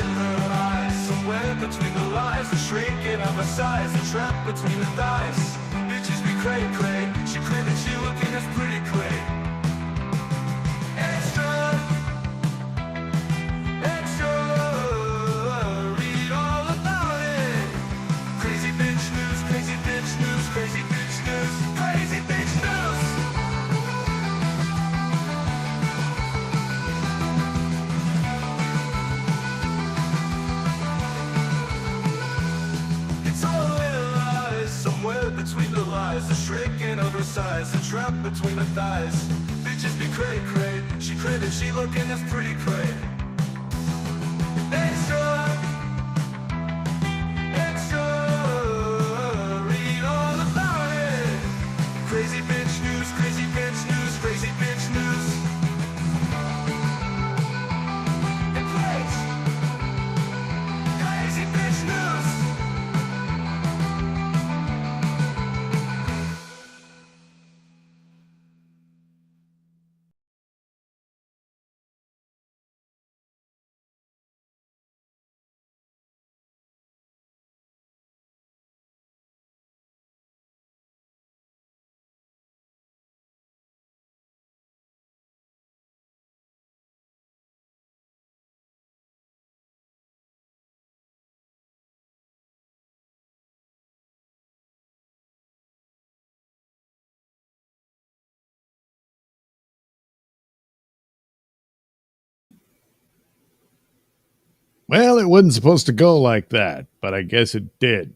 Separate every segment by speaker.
Speaker 1: in her eyes. Somewhere between the lies, the shrinking of her size, the trap between the thighs. Bitches be cray cray, she claimed that she looking as pretty cray. Extra, extra, read all about it. Crazy bitch news, crazy bitch news, crazy bitch news, crazy bitch news. It's all in her eyes, somewhere between the lies, the shrinking of her size, the trap between the thighs. Bitches be cray cray, she cray that she looking as pretty cray. Extra, extra, read all about it. Crazy bitch news, crazy bitch news, crazy bitch news. And place, crazy bitch news.
Speaker 2: Well, it wasn't supposed to go like that, but I guess it did.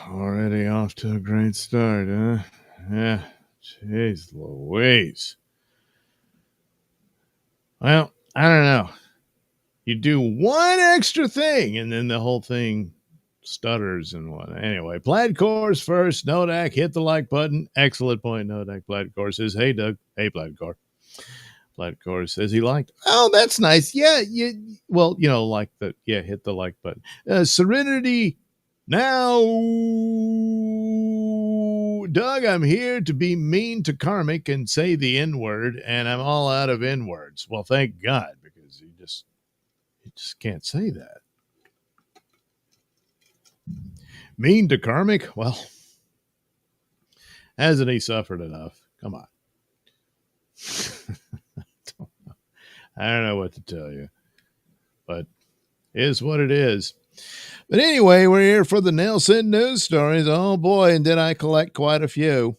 Speaker 2: Already off to a great start, huh? Yeah. Jeez Louise. Well, I don't know. You do one extra thing, and then the whole thing stutters and what. Anyway, Plaid Course first. Nodak, hit the like button. Excellent point, Nodak. Plaid Course says, hey, Doug. Hey, Plaid Course. Plaid Course says he liked. Oh, that's nice. Yeah, well, like the, hit the like button. Serenity. Now, Doug, I'm here to be mean to Karmic and say the N-word, and I'm all out of N-words. Well, thank God, because you just can't say that. Mean to Karmic? Well, hasn't he suffered enough? Come on. I don't know what to tell you, but it is what it is. But anyway, we're here for the Nailsin news stories. Oh boy, and did I collect quite a few.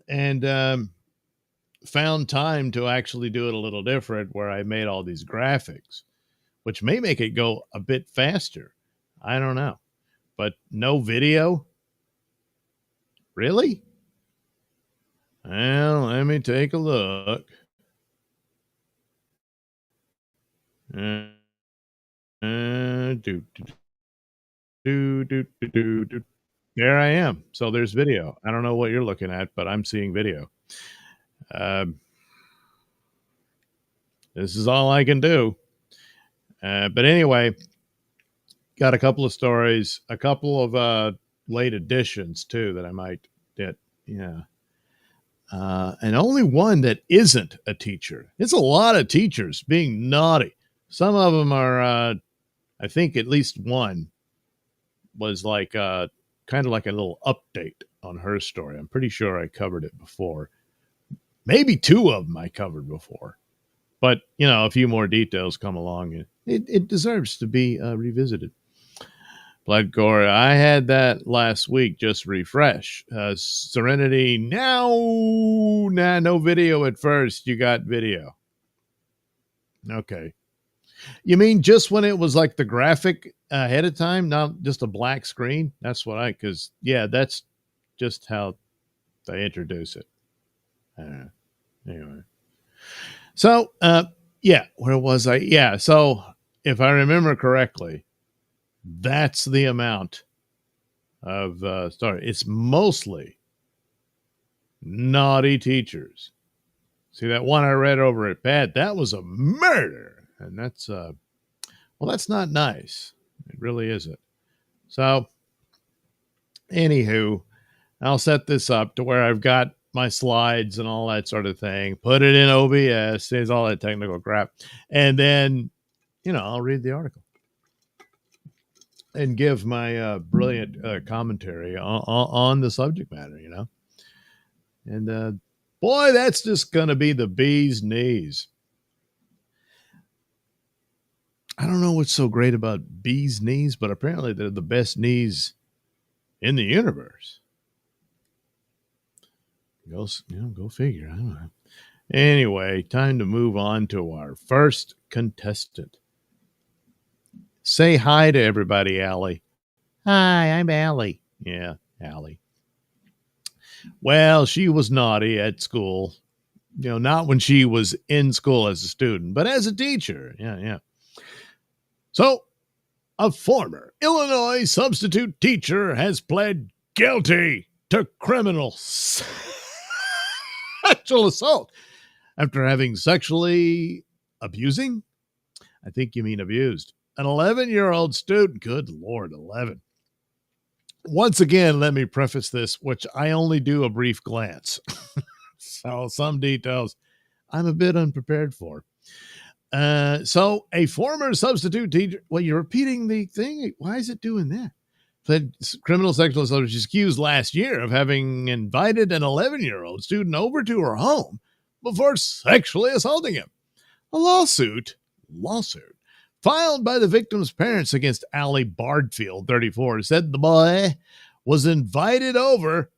Speaker 2: And found time to actually do it a little different, where I made all these graphics, which may make it go a bit faster. I don't know. But no video? Really? Well, let me take a look. There I am. So there's video. I don't know what you're looking at, but I'm seeing video. This is all I can do. But anyway, got a couple of stories, a couple of late editions too that I might get. Yeah. And only one that isn't a teacher. It's a lot of teachers being naughty. Some of them are, I think at least one was like kind of like a little update on her story. I'm pretty sure I covered it before. Maybe two of them I covered before. But, a few more details come along, and it deserves to be revisited. Bloodcore, I had that last week, just refresh. Serenity, now, no video at first. You got video. Okay. You mean just when it was like the graphic ahead of time, not just a black screen? That's what because that's just how they introduce it. Anyway. So, where was I? Yeah, so if I remember correctly, that's the amount of story. It's mostly naughty teachers. See, that one I read over at Pat, that was a murder. And that's, that's not nice. It really isn't. So, anywho, I'll set this up to where I've got my slides and all that sort of thing, put it in OBS, says all that technical crap, and then, I'll read the article and give my brilliant commentary on the subject matter, And boy, that's just going to be the bee's knees. I don't know what's so great about bees' knees, but apparently they're the best knees in the universe. Go figure. I don't know. Anyway, time to move on to our first contestant. Say hi to everybody, Allie. Hi, I'm Allie. Yeah, Allie. Well, she was naughty at school. Not when she was in school as a student, but as a teacher. Yeah. So, a former Illinois substitute teacher has pled guilty to criminal sexual assault after having sexually abusing, I think you mean abused, an 11-year-old student. Good Lord, 11. Once again, let me preface this, which I only do a brief glance. So some details I'm a bit unprepared for. So a former substitute teacher, well, you're repeating the thing. Why is it doing that? Pled criminal sexual assault. She's accused last year of having invited an 11-year-old student over to her home before sexually assaulting him. A lawsuit filed by the victim's parents against Allie Bardfield, 34, said the boy was invited over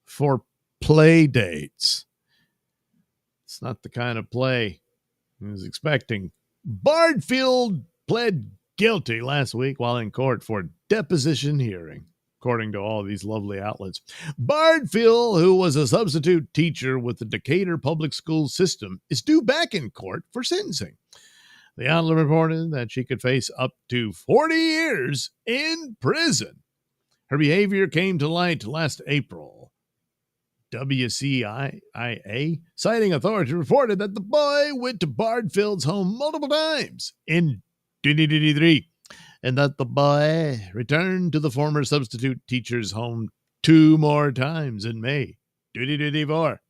Speaker 2: for play dates. It's not the kind of play he was expecting. Bardfield pled guilty last week while in court for a deposition hearing, according to all these lovely outlets. Bardfield, who was a substitute teacher with the Decatur public school system, is due back in court for sentencing. The outlet reported that she could face up to 40 years in prison. Her behavior came to light last April. WCIA, citing authorities, reported that the boy went to Bardfield's home multiple times in 2023, and that the boy returned to the former substitute teacher's home 2 more times in May 2024.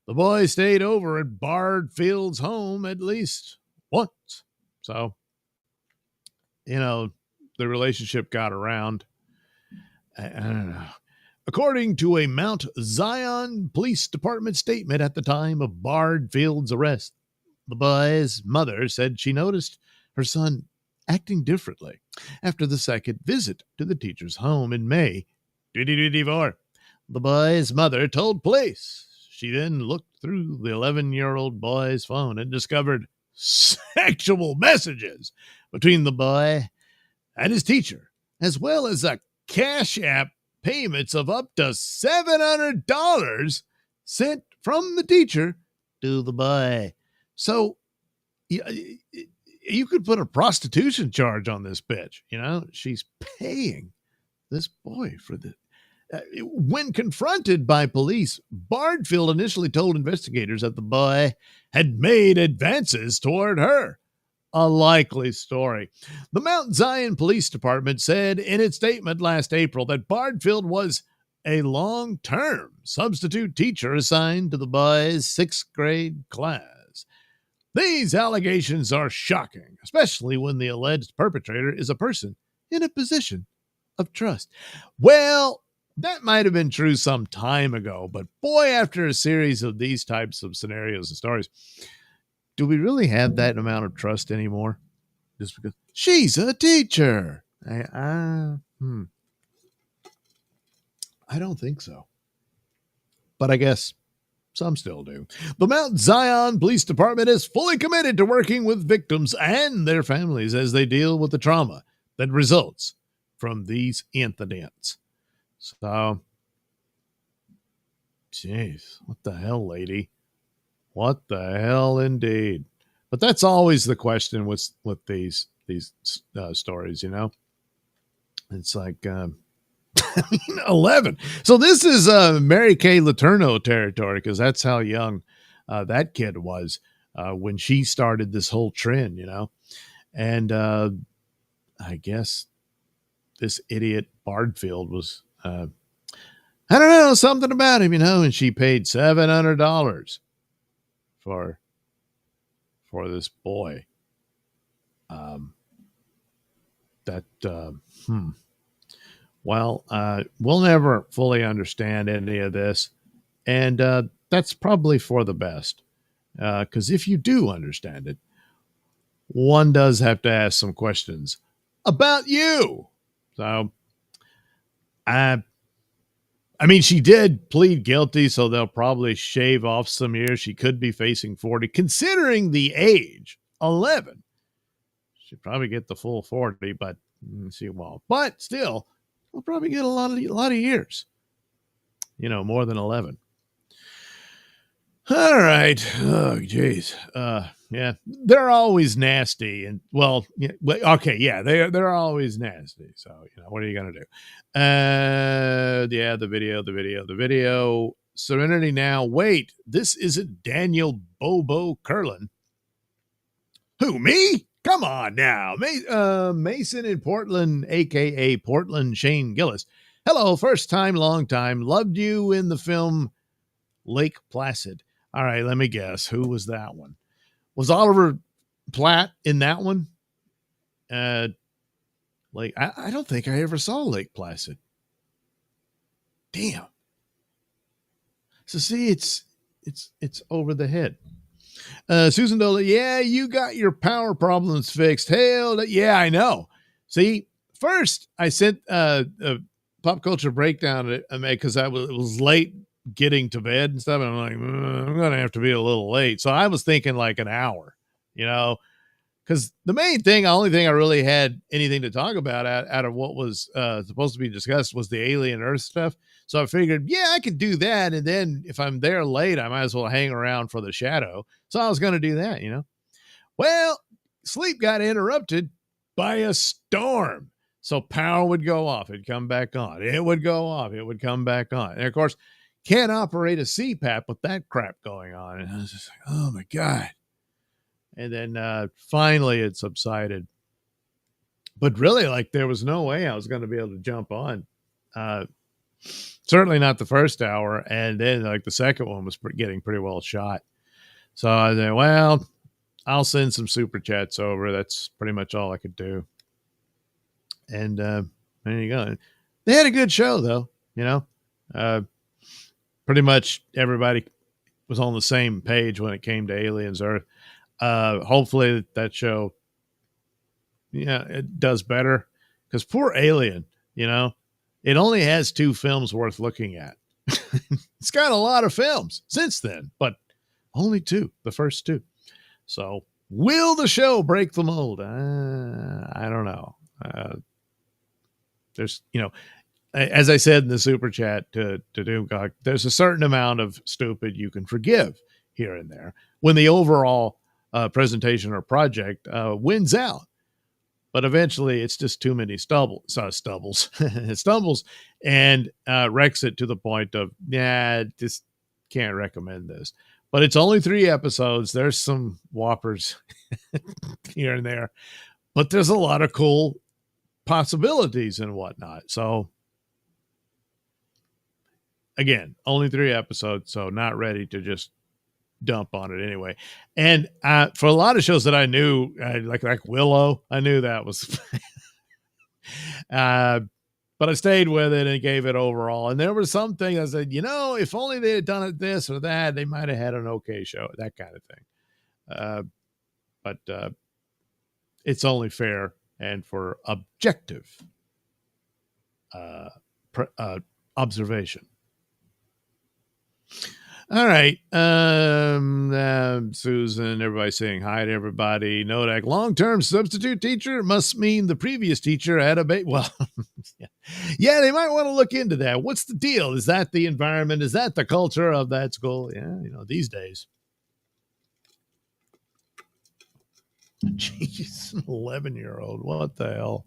Speaker 2: The boy stayed over at Bardfield's home at least once. So, the relationship got around. I don't know. According to a Mount Zion Police Department statement at the time of Bardfield's arrest, the boy's mother said she noticed her son acting differently after the second visit to the teacher's home in May 2024. The boy's mother told police she then looked through the 11-year-old boy's phone and discovered sexual messages between the boy and his teacher, as well as a Cash App payments of up to $700 sent from the teacher to the boy. So you could put a prostitution charge on this bitch. She's paying this boy for the. When confronted by police, Bardfield initially told investigators that the boy had made advances toward her. A likely story. The Mount Zion Police Department said in its statement last April that Bardfield was a long-term substitute teacher assigned to the boy's 6th grade class. These allegations are shocking, especially when the alleged perpetrator is a person in a position of trust. Well, that might have been true some time ago, but boy, after a series of these types of scenarios and stories, do we really have that amount of trust anymore? Just because she's a teacher. I don't think so. But I guess some still do. The Mount Zion Police Department is fully committed to working with victims and their families as they deal with the trauma that results from these incidents. So, jeez, what the hell, lady? What the hell, indeed. But that's always the question with these stories, It's like 11. So this is Mary Kay Letourneau territory, because that's how young that kid was when she started this whole trend, And I guess this idiot Bardfield was I don't know, something about him, and she paid $700 for this boy. Um, that Well, we'll never fully understand any of this, and that's probably for the best. Because if you do understand it, one does have to ask some questions about you. So, I mean, she did plead guilty, so they'll probably shave off some years. She could be facing 40, considering the age, 11. She'd probably get the full 40, but she won't. But still, we'll probably get a lot of years. More than 11. All right. Oh, geez. Yeah, they're always nasty, and okay, yeah, they're always nasty. So what are you gonna do? Yeah, the video. Serenity now. Wait, this isn't Daniel Bobo Curlin. Who, me? Come on now, Mason in Portland, aka Portland Shane Gillis. Hello, first time, long time. Loved you in the film Lake Placid. All right, let me guess. Who was that one? Was Oliver Platt in that one? I don't think I ever saw Lake Placid. Damn. So see, it's over the head. Susan Dola, yeah, you got your power problems fixed. Hell, yeah, I know. See, first I sent a pop culture breakdown because it was late getting to bed and stuff, and I'm like, I'm gonna have to be a little late. So I was thinking like an hour, because the only thing I really had anything to talk about out of what was supposed to be discussed was the alien Earth stuff. So I figured, yeah, I could do that, and then if I'm there late, I might as well hang around for the shadow. So I was going to do that, Well, sleep got interrupted by a storm. So power would go off, it'd come back on. It would go off, it would come back on. And of course, can't operate a CPAP with that crap going on. And I was just like, oh my God. And then finally it subsided. But really, like, there was no way I was going to be able to jump on. Certainly not the first hour. And then, like, the second one was getting pretty well shot. So I said, well, I'll send some super chats over. That's pretty much all I could do. And there you go. They had a good show, though, pretty much everybody was on the same page when it came to Aliens Earth. Hopefully that show, it does better, because poor Alien, it only has 2 films worth looking at. It's got a lot of films since then, but only 2, the first 2. So will the show break the mold? I don't know. There's, as I said in the super chat to Doomcock, there's a certain amount of stupid you can forgive here and there when the overall presentation or project wins out. But eventually it's just too many stumbles and wrecks it to the point of, just can't recommend this. But it's only 3 episodes. There's some whoppers here and there, but there's a lot of cool possibilities and whatnot. So again, only 3 episodes, so not ready to just dump on it anyway. And for a lot of shows that I knew, like Willow, I knew that was but I stayed with it and gave it overall. And there were some things I said, if only they had done it this or that, they might have had an okay show, that kind of thing. But it's only fair and for objective observation. All right. Susan, everybody saying hi to everybody. Nodak, long-term substitute teacher must mean the previous teacher had a well, yeah, they might want to look into that. What's the deal? Is that the environment? Is that the culture of that school? Yeah, these days. Jeez, 11-year-old. What the hell?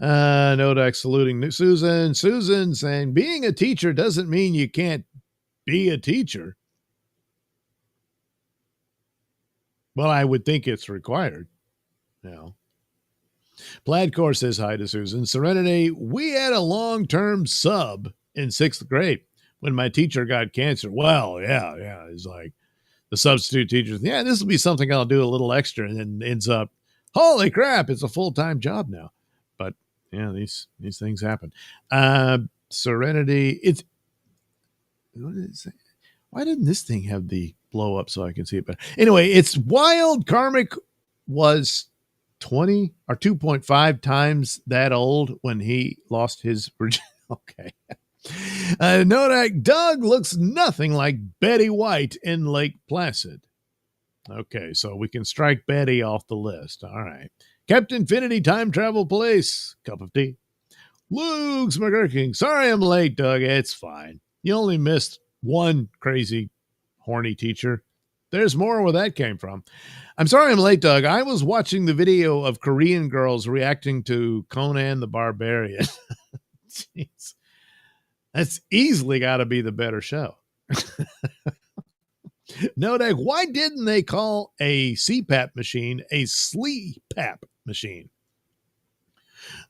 Speaker 2: Nodak saluting Susan. Susan saying, being a teacher doesn't mean you can't be a teacher. Well, I would think it's required. Plaidcore says hi to Susan. Serenity, we had a long-term sub in 6th grade when my teacher got cancer. Well, yeah. It's like the substitute teachers. Yeah, this will be something I'll do a little extra, and then ends up, holy crap, it's a full-time job now. But yeah, these things happen. Serenity, it's what did it say? Why didn't this thing have the blow up so I can see it better? Anyway, it's wild. Karmic was 20 or 2.5 times that old when he lost his virginity. Okay. Nodak, Doug looks nothing like Betty White in Lake Placid. Okay, so we can strike Betty off the list. All right. Captain Infinity Time Travel Police. Cup of tea. Luke's McGurking. Sorry I'm late, Doug. It's fine. You only missed one crazy, horny teacher. There's more where that came from. I'm sorry I'm late, Doug. I was watching the video of Korean girls reacting to Conan the Barbarian. Jeez. That's easily got to be the better show. Nodak, why didn't they call a CPAP machine a sleep-pap machine?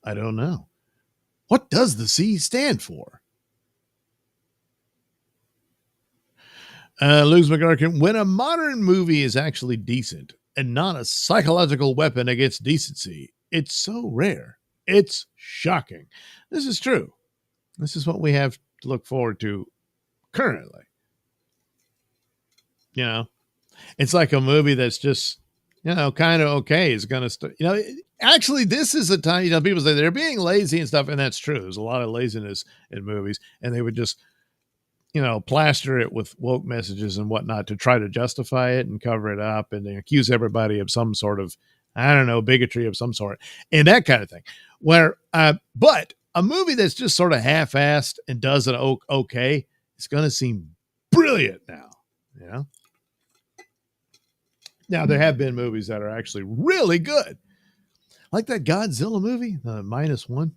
Speaker 2: I don't know. What does the C stand for? Luz McGurkin, when a modern movie is actually decent and not a psychological weapon against decency, it's so rare. It's shocking. This is true. This is what we have to look forward to currently. You know, it's like a movie that's just, kind of okay. It's going to, actually, this is a time, people say they're being lazy and stuff, and that's true. There's a lot of laziness in movies, and they would just, plaster it with woke messages and whatnot to try to justify it and cover it up, and they accuse everybody of some sort of, bigotry of some sort and that kind of thing. But a movie that's just sort of half-assed and does it okay, it's going to seem brilliant now. Now, there have been movies that are actually really good. Like that Godzilla movie, -1.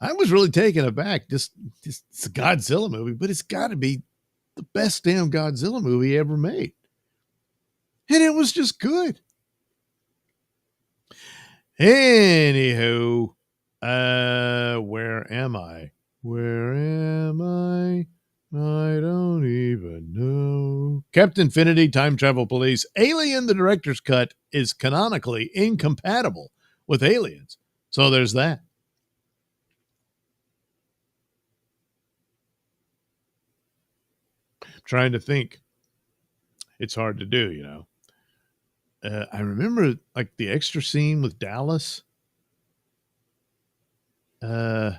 Speaker 2: I was really taken aback. Just it's a Godzilla movie, but it's got to be the best damn Godzilla movie ever made. And it was just good. Anywho, where am I? Where am I? I don't even know. Captain Infinity Time Travel Police. Alien, the director's cut, is canonically incompatible with Aliens. So there's that. Trying to think. It's hard to do, I remember like the extra scene with Dallas. Yeah,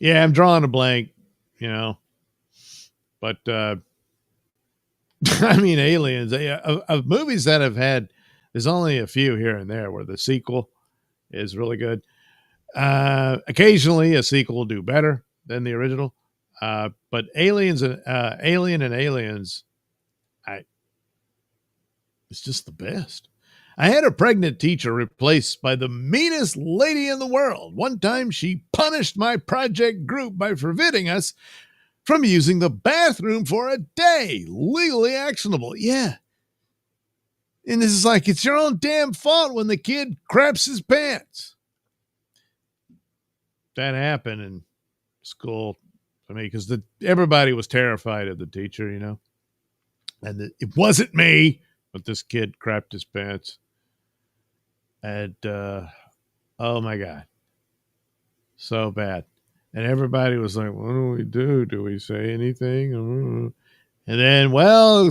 Speaker 2: I'm drawing a blank, But Aliens, of movies that have had, there's only a few here and there where the sequel is really good. Occasionally a sequel will do better than the original. But Alien and Aliens, it's just the best. I had a pregnant teacher replaced by the meanest lady in the world. One time she punished my project group by forbidding us from using the bathroom for a day. Legally actionable. Yeah. And this is like, it's your own damn fault when the kid craps his pants. That happened in school for me because everybody was terrified of the teacher, And it wasn't me, but this kid crapped his pants. And, oh my God. So bad. And everybody was like, what do we do? Do we say anything? And then,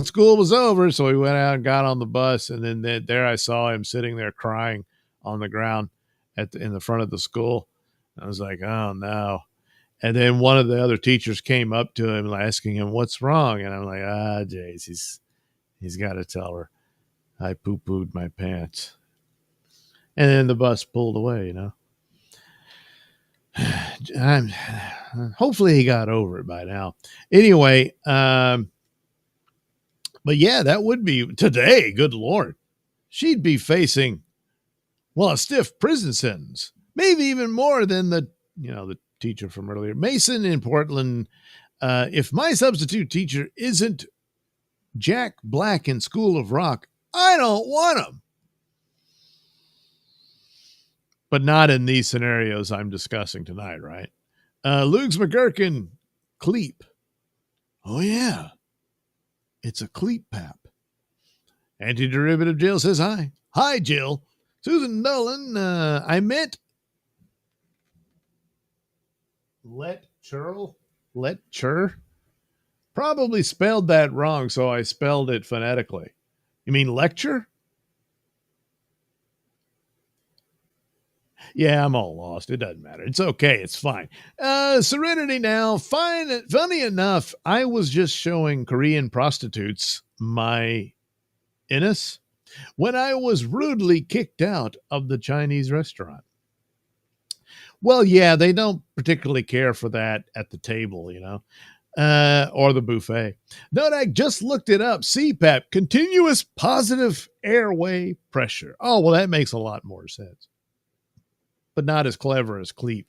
Speaker 2: school was over. So we went out and got on the bus. And then there I saw him sitting there crying on the ground in the front of the school. I was like, oh no. And then one of the other teachers came up to him asking him, what's wrong? And I'm like, jeez, he's got to tell her I poo-pooed my pants. And then the bus pulled away, Hopefully he got over it by now. Anyway, but yeah, that would be today. Good Lord. She'd be facing, a stiff prison sentence, maybe even more than the teacher from earlier. Mason in Portland. If my substitute teacher isn't Jack Black in School of Rock, I don't want him. but not in these scenarios I'm discussing tonight, right? Lugs McGurkin, Cleep. Oh, yeah. It's a Cleep pap. Antiderivative Jill says hi. Hi, Jill. Susan Nolan, I meant Letcher? Probably spelled that wrong, so I spelled it phonetically. You mean lecture? Yeah, I'm all lost. It doesn't matter. It's okay. It's fine. Serenity now. Fine. Funny enough, I was just showing Korean prostitutes my inus when I was rudely kicked out of the Chinese restaurant. Well, yeah, they don't particularly care for that at the table, or the buffet. Note, I just looked it up. CPAP, continuous positive airway pressure. Oh, well, that makes a lot more sense. But not as clever as Cleep,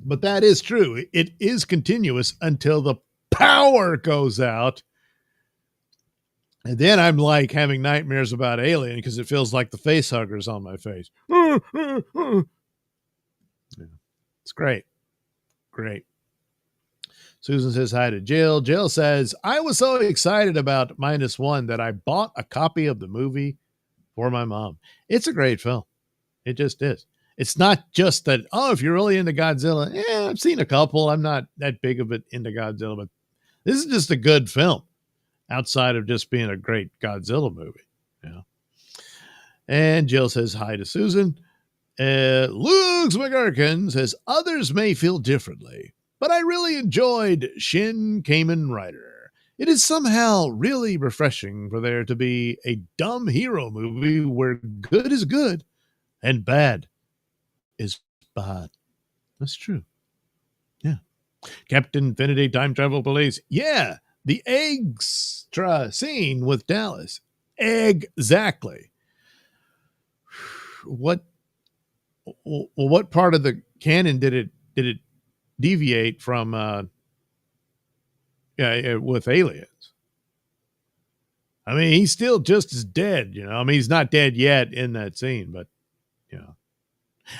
Speaker 2: But that is true. It is continuous until the power goes out. And then I'm like having nightmares about Alien because it feels like the face hugger's on my face. Yeah. It's great. Great. Susan says hi to Jill. Jill says, I was so excited about -1 that I bought a copy of the movie for my mom. It's a great film. It just is. It's not just that, if you're really into Godzilla, I've seen a couple. I'm not that big of it into Godzilla, but this is just a good film outside of just being a great Godzilla movie. And Jill says hi to Susan. Lugs McGurkin says, others may feel differently, but I really enjoyed Shin Kamen Rider. It is somehow really refreshing for there to be a dumb hero movie where good is good and bad is bad. That's true. Yeah. Captain Infinity Time Travel Police. Yeah. The extra scene with Dallas. Exactly. What part of the canon did it deviate from with aliens? I mean, he's still just as dead, I mean, he's not dead yet in that scene, but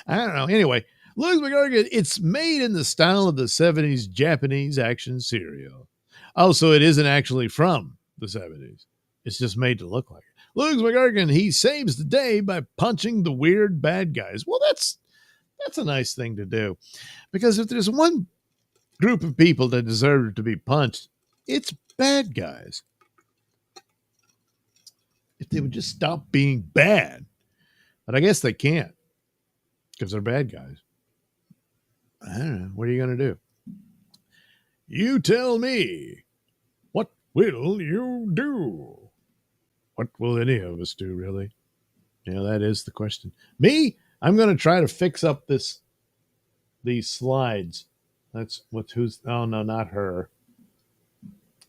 Speaker 2: I don't know. Anyway, Luke McGurgan, it's made in the style of the 70s Japanese action serial. Oh, so it isn't actually from the 70s. It's just made to look like it. Luke McGurgan, he saves the day by punching the weird bad guys. Well, that's a nice thing to do. Because if there's one group of people that deserve to be punched, it's bad guys. If they would just stop being bad. But I guess they can't. Because they're bad guys. I don't know. What are you going to do? You tell me. What will you do? What will any of us do, really? That is the question. Me? I'm going to try to fix up these slides. That's oh no, not her.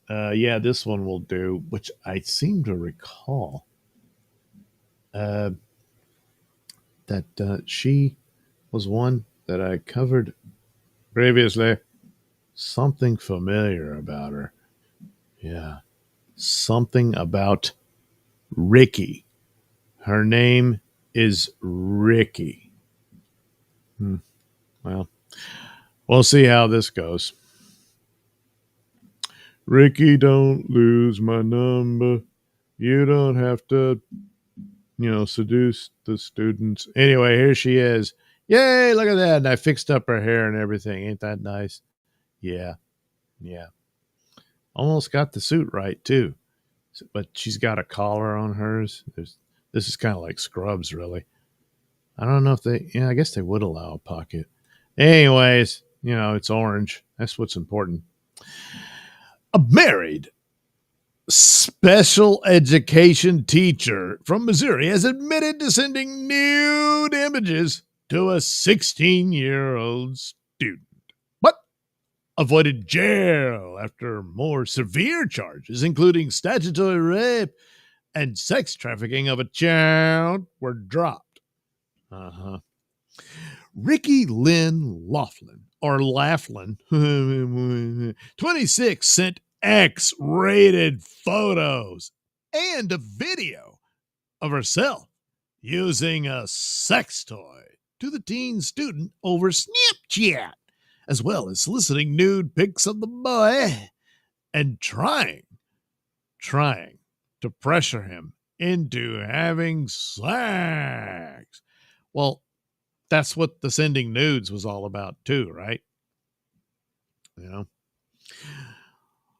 Speaker 2: Yeah, this one will do, which I seem to recall that she was one that I covered previously. Something familiar about her. Yeah. Something about Ricky. Her name is Ricky. Well, we'll see how this goes. Ricky, don't lose my number. You don't have to, seduce the students. Anyway, here she is. Yay, look at that. And I fixed up her hair and everything. Ain't that nice? Yeah. Almost got the suit right, too. But she's got a collar on hers. This is kind of like Scrubs, really. I don't know if I guess they would allow a pocket. Anyways, it's orange. That's what's important. A married special education teacher from Missouri has admitted to sending nude images to a 16-year-old student, but avoided jail after more severe charges, including statutory rape and sex trafficking of a child, were dropped. Ricky Lynn Laughlin, 26, sent X-rated photos and a video of herself using a sex toy to the teen student over Snapchat, as well as soliciting nude pics of the boy and trying to pressure him into having sex. Well, that's what the sending nudes was all about too, right? You know.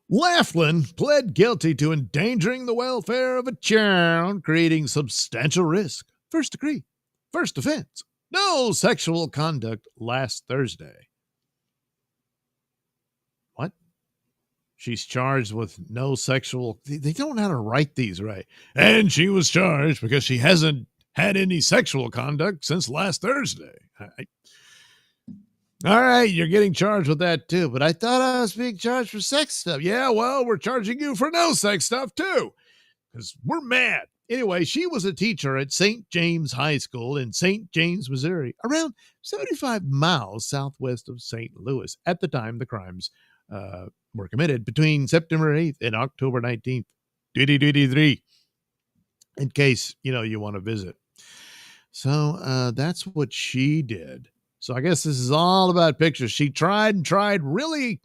Speaker 2: Laughlin pled guilty to endangering the welfare of a child, creating substantial risk. First degree. First offense. No sexual conduct last Thursday. What? She's charged with no sexual... They don't know how to write these right. And she was charged because she hasn't had any sexual conduct since last Thursday. All right, you're getting charged with that too, but I thought I was being charged for sex stuff. Yeah, well, we're charging you for no sex stuff too, because we're mad. Anyway, she was a teacher at St. James High School in St. James, Missouri, around 75 miles southwest of St. Louis at the time the crimes were committed, between September 8th and October 19th, 2023, in case, you want to visit. So that's what she did. So I guess this is all about pictures. She tried really,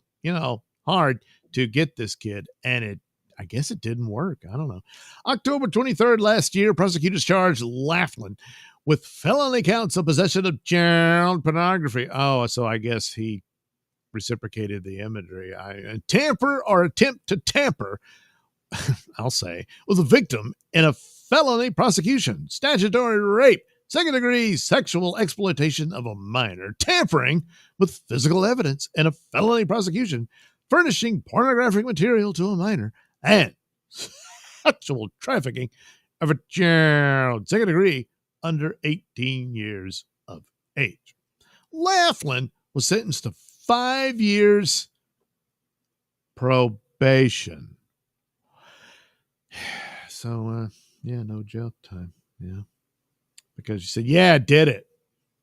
Speaker 2: hard to get this kid, and I guess it didn't work. I don't know. October 23rd last year, prosecutors charged Laughlin with felony counts of possession of child pornography. Oh, so I guess he reciprocated the imagery. Tamper or attempt to tamper, I'll say, with a victim in a felony prosecution, statutory rape, second-degree sexual exploitation of a minor, tampering with physical evidence in a felony prosecution, furnishing pornographic material to a minor, and sexual trafficking of a child, second degree, under 18 years of age. Laughlin was sentenced to 5 years probation. So, no jail time. Yeah. Because you said, yeah, I did it.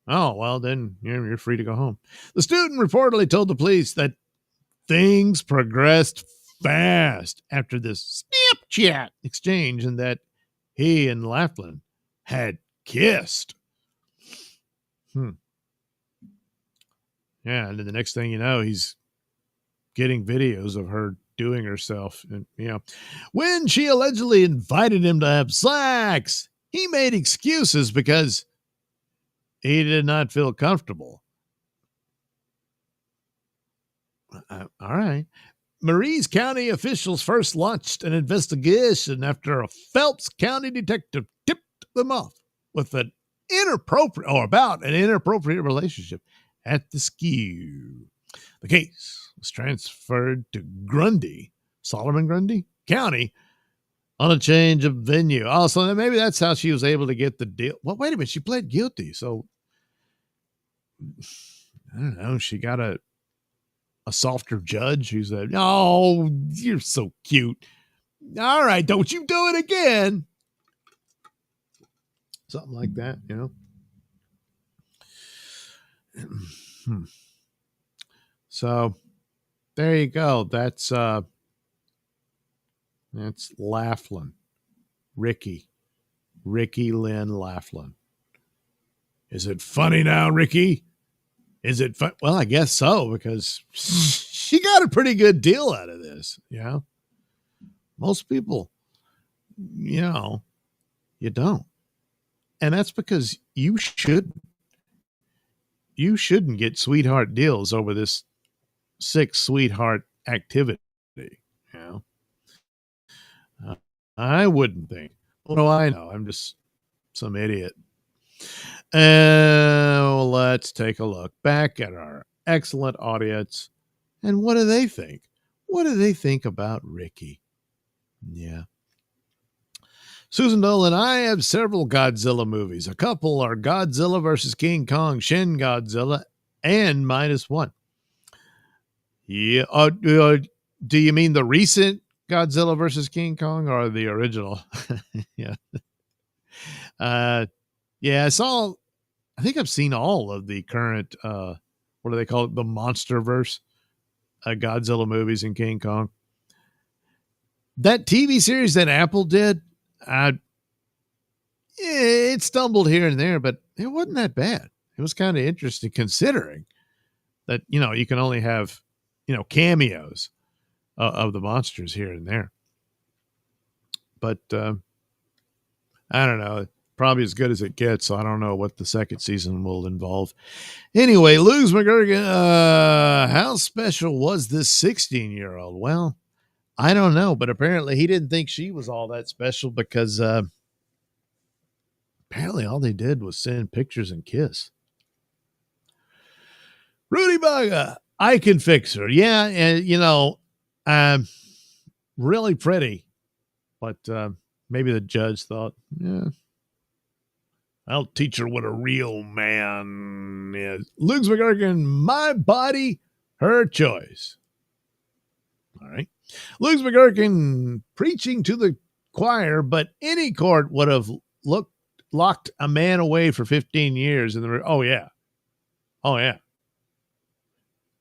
Speaker 2: Oh, well, then you're free to go home. The student reportedly told the police that things progressed fast after this Snapchat exchange and that he and Laughlin had kissed. Yeah, and then the next thing you know, he's getting videos of her doing herself. And, when she allegedly invited him to have sex, he made excuses because he did not feel comfortable. All right. Maries County officials first launched an investigation after a Phelps County detective tipped them off with an inappropriate relationship at the ski. The case was transferred to Solomon Grundy County, on a change of venue. Oh, so maybe that's how she was able to get the deal. Well, wait a minute. She pled guilty. So, I don't know. She got a softer judge who said, oh, you're so cute. All right. Don't you do it again. Something like that, So, there you go. That's Laughlin. Ricky Lynn Laughlin. Is it funny now, Ricky? Is it fun? Well, I guess so, because she got a pretty good deal out of this. Most people, you don't. And that's because you shouldn't get sweetheart deals over this sick sweetheart activity. I wouldn't think. What do I know? I'm just some idiot. Let's take a look back at our excellent audience. And what do they think? What do they think about Ricky? Yeah. Susan Dolan, I have several Godzilla movies. A couple are Godzilla versus King Kong, Shin Godzilla, and -1. Yeah. Do you mean the recent Godzilla versus King Kong or the original? Yeah. Yeah, I think I've seen all of the current, what do they call it? The Monsterverse Godzilla movies and King Kong. That TV series that Apple did, It stumbled here and there, but it wasn't that bad. It was kind of interesting considering that, you can only have, cameos of the monsters here and there. But I don't know. Probably as good as it gets. So I don't know what the second season will involve. Anyway, Lugs McGurgan, how special was this 16-year-old? Well, I don't know, but apparently he didn't think she was all that special because apparently all they did was send pictures and kiss. Rudy Baga, I can fix her. Yeah, and really pretty, but maybe the judge thought, yeah, I'll teach her what a real man is. Lugs McGurgan, my body, her choice. All right. Lugs McGurgan preaching to the choir, but any court would have locked a man away for 15 years. Oh, yeah.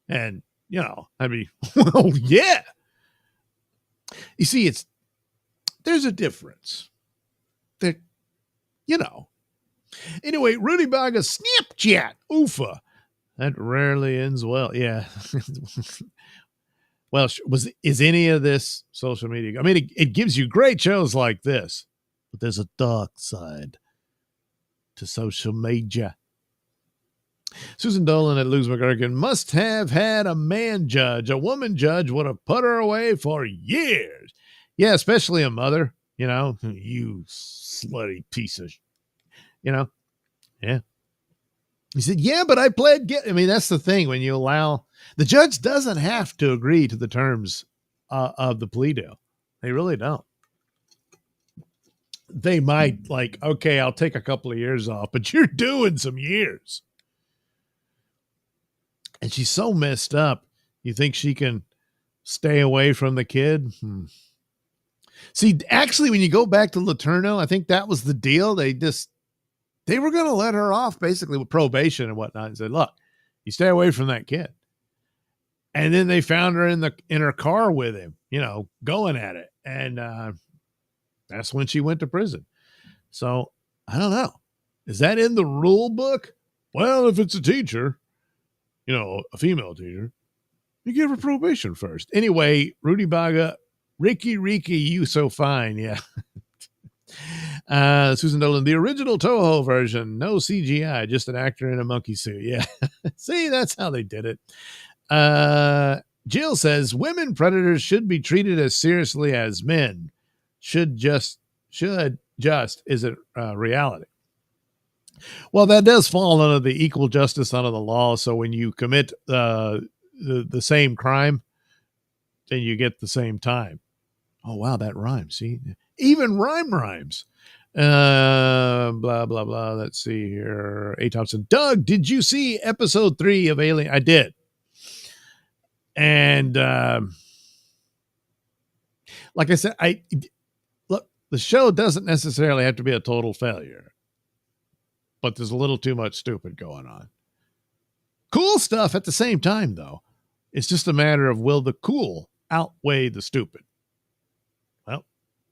Speaker 2: And, I mean, well, yeah. You see, there's a difference. That, Anyway, Rudy Baga Snapchat. Oofa. That rarely ends well. Yeah. Well, is any of this social media? I mean, it gives you great shows like this, but there's a dark side to social media. Susan Dolan at Lugs McGurgan must have had a man judge. A woman judge would have put her away for years. Yeah, especially a mother. You slutty piece of, Yeah. He said, yeah, but I pled guilty. I mean, that's the thing. When you allow, the judge doesn't have to agree to the terms of the plea deal. They really don't. They might okay, I'll take a couple of years off, but you're doing some years. And she's so messed up. You think she can stay away from the kid? See, actually, when you go back to Laterno, I think that was the deal. They were going to let her off basically with probation and whatnot and said, look, you stay away from that kid. And then they found her in her car with him, going at it. And that's when she went to prison. So I don't know. Is that in the rule book? Well, if it's a teacher, a female teacher, you give her probation first. Anyway, Rudy Baga, Ricky, you so fine. Yeah. Susan Dolan, the original Toho version, no CGI, just an actor in a monkey suit. Yeah. See, that's how they did it. Jill says women predators should be treated as seriously as men. Should just is it reality? Well, that does fall under the equal justice under the law. So when you commit the same crime, then you get the same time. Oh, wow, that rhymes. See, even rhymes. Blah, blah, blah. Let's see here. A. Thompson. Doug, did you see episode 3 of Alien? I did. And like I said, look, the show doesn't necessarily have to be a total failure, but there's a little too much stupid going on. Cool stuff at the same time, though. It's just a matter of will the cool outweigh the stupid? Well,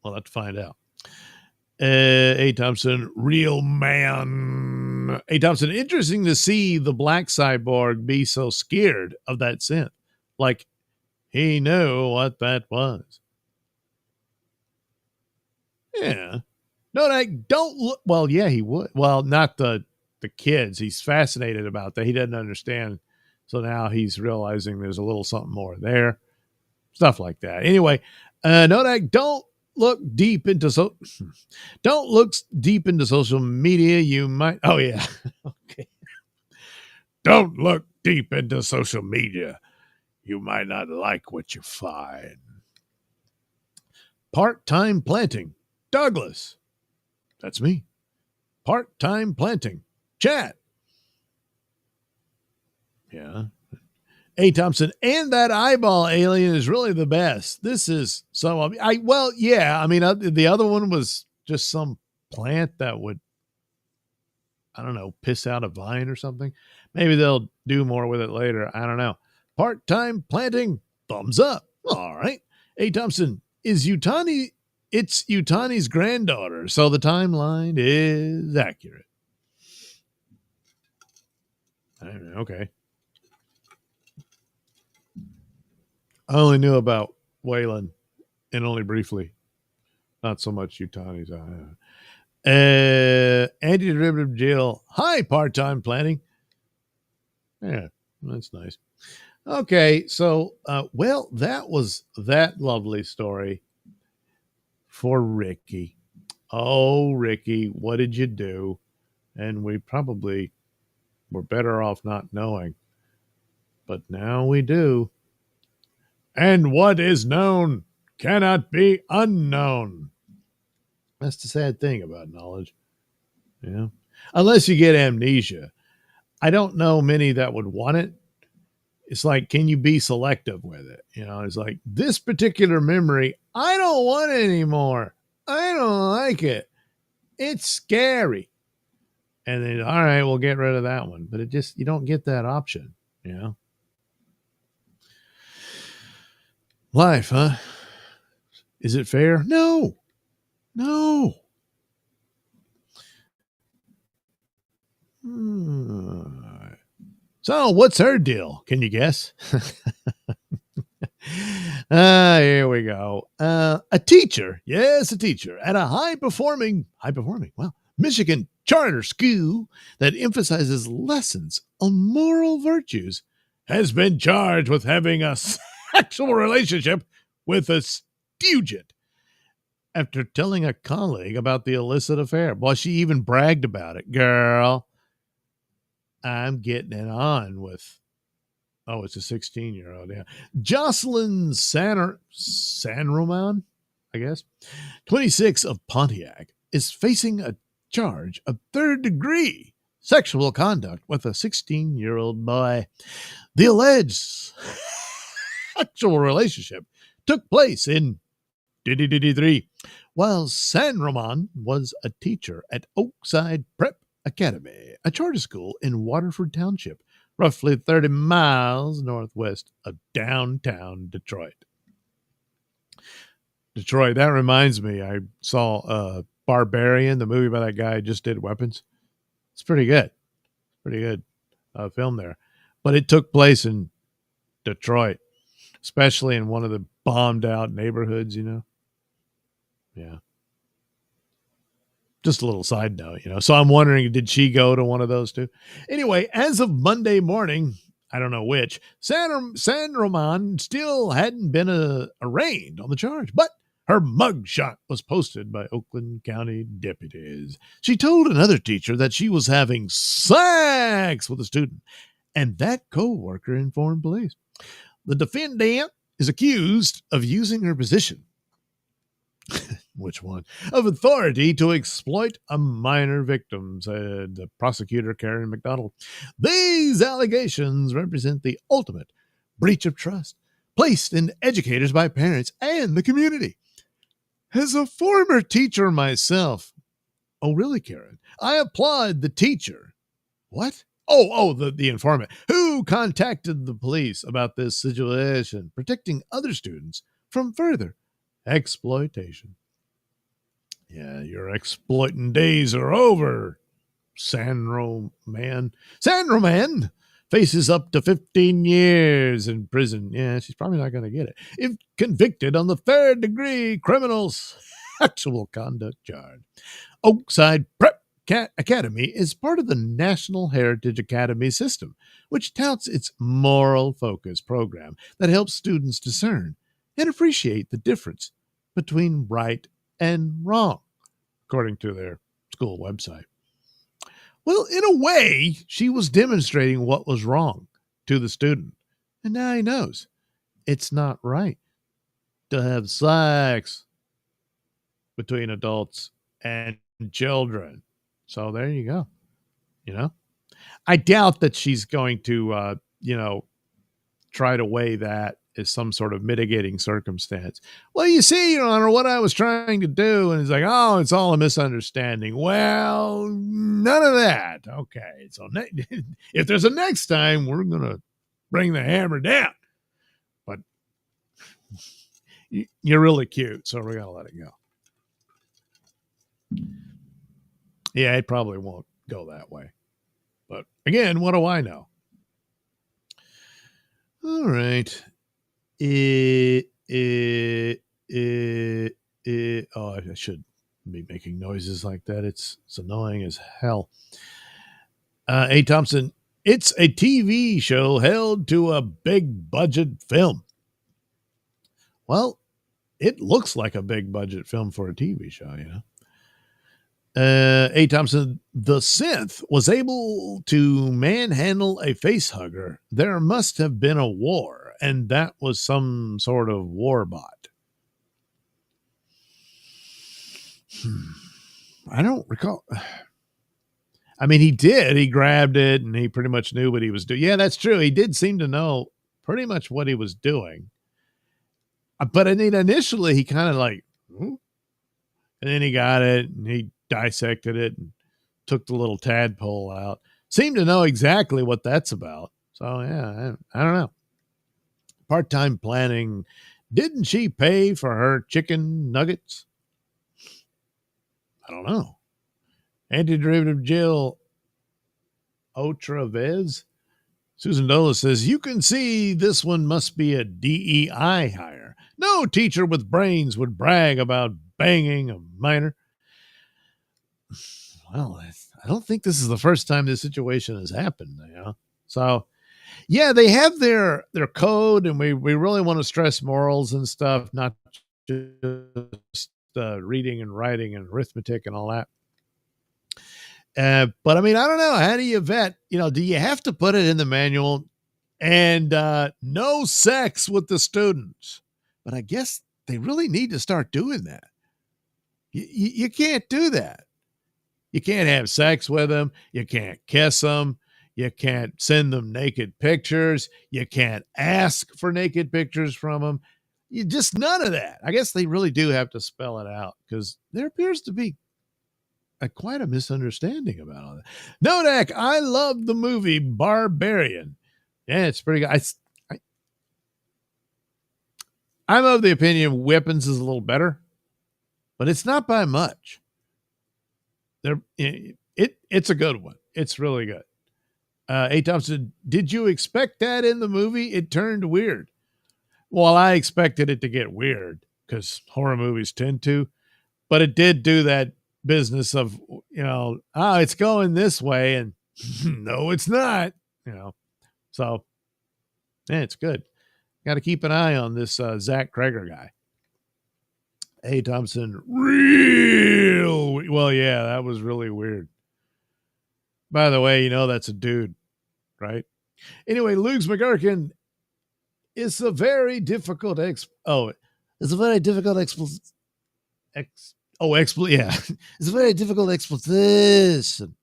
Speaker 2: we'll have to find out. A. Thompson, real man. A. Thompson, interesting to see the black cyborg be so scared of that synth. Like he knew what that was. Yeah. No, don't look. Well, yeah, he would. Well, not the kids. He's fascinated about that. He doesn't understand. So now he's realizing there's a little something more there. Stuff like that. Anyway, Nodak, don't look deep into social media. You might. Oh yeah. Okay. Don't look deep into social media. You might not like what you find. Part-time planting. Douglas. That's me. Part-time planting. Chat. Yeah. A. Thompson, and that eyeball alien is really the best. This is so, yeah. I mean, the other one was just some plant that would, I don't know, piss out a vine or something. Maybe they'll do more with it later. I don't know. Part-time planting. Thumbs up. All right. A. Thompson, is Utani It's Utani's granddaughter, so the timeline is accurate. Okay. I only knew about Waylon, and only briefly. Not so much Utani's. Anti-derivative Jill. Hi, part-time planning. Yeah, that's nice. Okay, so, well, that was that lovely story for Ricky. Oh, Ricky, what did you do? And we probably were better off not knowing. But now we do. And what is known cannot be unknown. That's the sad thing about knowledge. Yeah. Unless you get amnesia. I don't know many that would want it. It's like, can you be selective with it? You know, it's like this particular memory, I don't want it anymore. I don't like it. It's scary. And then, all right, we'll get rid of that one. But it just, you don't get that option, you know? Life, huh? Is it fair? No. No. So, what's her deal? Can you guess? Here we go. A teacher, yes, a teacher at a high performing, well, Michigan charter school that emphasizes lessons on moral virtues has been charged with having a sexual relationship with a student after telling a colleague about the illicit affair. Boy, she even bragged about it. Girl, I'm getting it on with, oh, it's a 16-year-old. Yeah. Jocelyn Sanroman, I guess, 26 of Pontiac, is facing a charge of third-degree sexual conduct with a 16-year-old boy. The alleged sexual relationship took place in 3 while Sanroman was a teacher at Oakside Prep Academy, a charter school in Waterford Township, roughly 30 miles northwest of downtown Detroit. That reminds me, I saw Barbarian, the movie by that guy who just did Weapons. It's pretty good. Film there. But it took place in Detroit, especially in one of the bombed out neighborhoods, you know? Yeah. Just a little side note, you know. So I'm wondering, did she go to one of those too? Anyway, as of Monday morning, I don't know which, San Roman still hadn't been arraigned on the charge, but her mugshot was posted by Oakland County deputies. She told another teacher that she was having sex with a student, and that co-worker informed police. The defendant is accused of using her position which one? Of authority to exploit a minor victim, said the prosecutor, Karen McDonald. These allegations represent the ultimate breach of trust placed in educators by parents and the community. As a former teacher myself, oh, really, Karen? I applaud the teacher. What? The informant who contacted the police about this situation, protecting other students from further exploitation. Yeah, your exploiting days are over, Sanroman. Sanroman faces up to 15 years in prison. Yeah, she's probably not going to get it. If convicted on the third-degree criminal sexual conduct charge. Oakside Prep Academy is part of the National Heritage Academy system, which touts its moral focus program that helps students discern and appreciate the difference between right and wrong, according to their school website. Well, in a way, she was demonstrating what was wrong to the student. And now he knows it's not right to have sex between adults and children. So there you go. You know, I doubt that she's going to, try to weigh that as some sort of mitigating circumstance. Well, you see, Your Honor, what I was trying to do. And it's like, oh, it's all a misunderstanding. Well, none of that. Okay. So if there's a next time, we're going to bring the hammer down. But you're really cute, so we're going to let it go. Yeah, it probably won't go that way. But again, what do I know? All right. Oh, I should be making noises like that. It's annoying as hell. A. Thompson, it's a TV show held to a big budget film. Well, it looks like a big budget film for a TV show, you know. A. Thompson, the synth was able to manhandle a face hugger. There must have been a war, and that was some sort of war bot. I don't recall. I mean, he did. He grabbed it, and he pretty much knew what he was doing. Yeah, that's true. He did seem to know pretty much what he was doing. But I mean, initially, he kind of like, "Hmm?" And then he got it, and he dissected it, and took the little tadpole out. Seemed to know exactly what that's about. So, yeah, I don't know. Part-time planning. Didn't she pay for her chicken nuggets? I don't know. Anti-derivative Jill Otravez. Susan Dola says, you can see this one must be a DEI hire. No teacher with brains would brag about banging a minor. Well, I don't think this is the first time this situation has happened. You know? So, yeah, they have their code, and we really want to stress morals and stuff, not just reading and writing and arithmetic and all that. But I mean, I don't know. How do you vet? You know, do you have to put it in the manual? And no sex with the students. But I guess they really need to start doing that. You can't do that. You can't have sex with them. You can't kiss them. You can't send them naked pictures. You can't ask for naked pictures from them. You just none of that. I guess they really do have to spell it out, because there appears to be quite a misunderstanding about all that. Nodak, I love the movie Barbarian. Yeah, it's pretty good. I'm of the opinion Weapons is a little better, but it's not by much. It's a good one. It's really good. A. Thompson, did you expect that in the movie? It turned weird. Well, I expected it to get weird because horror movies tend to, but it did do that business of, you know, it's going this way, and no, it's not, you know. So, yeah, it's good. Got to keep an eye on this Zach Kreger guy. A. Thompson, real. Well, yeah, that was really weird. By the way, you know that's a dude, right? Anyway, Luke's McGurkin, it's a very difficult it's a very difficult yeah. It's a very difficult explanation.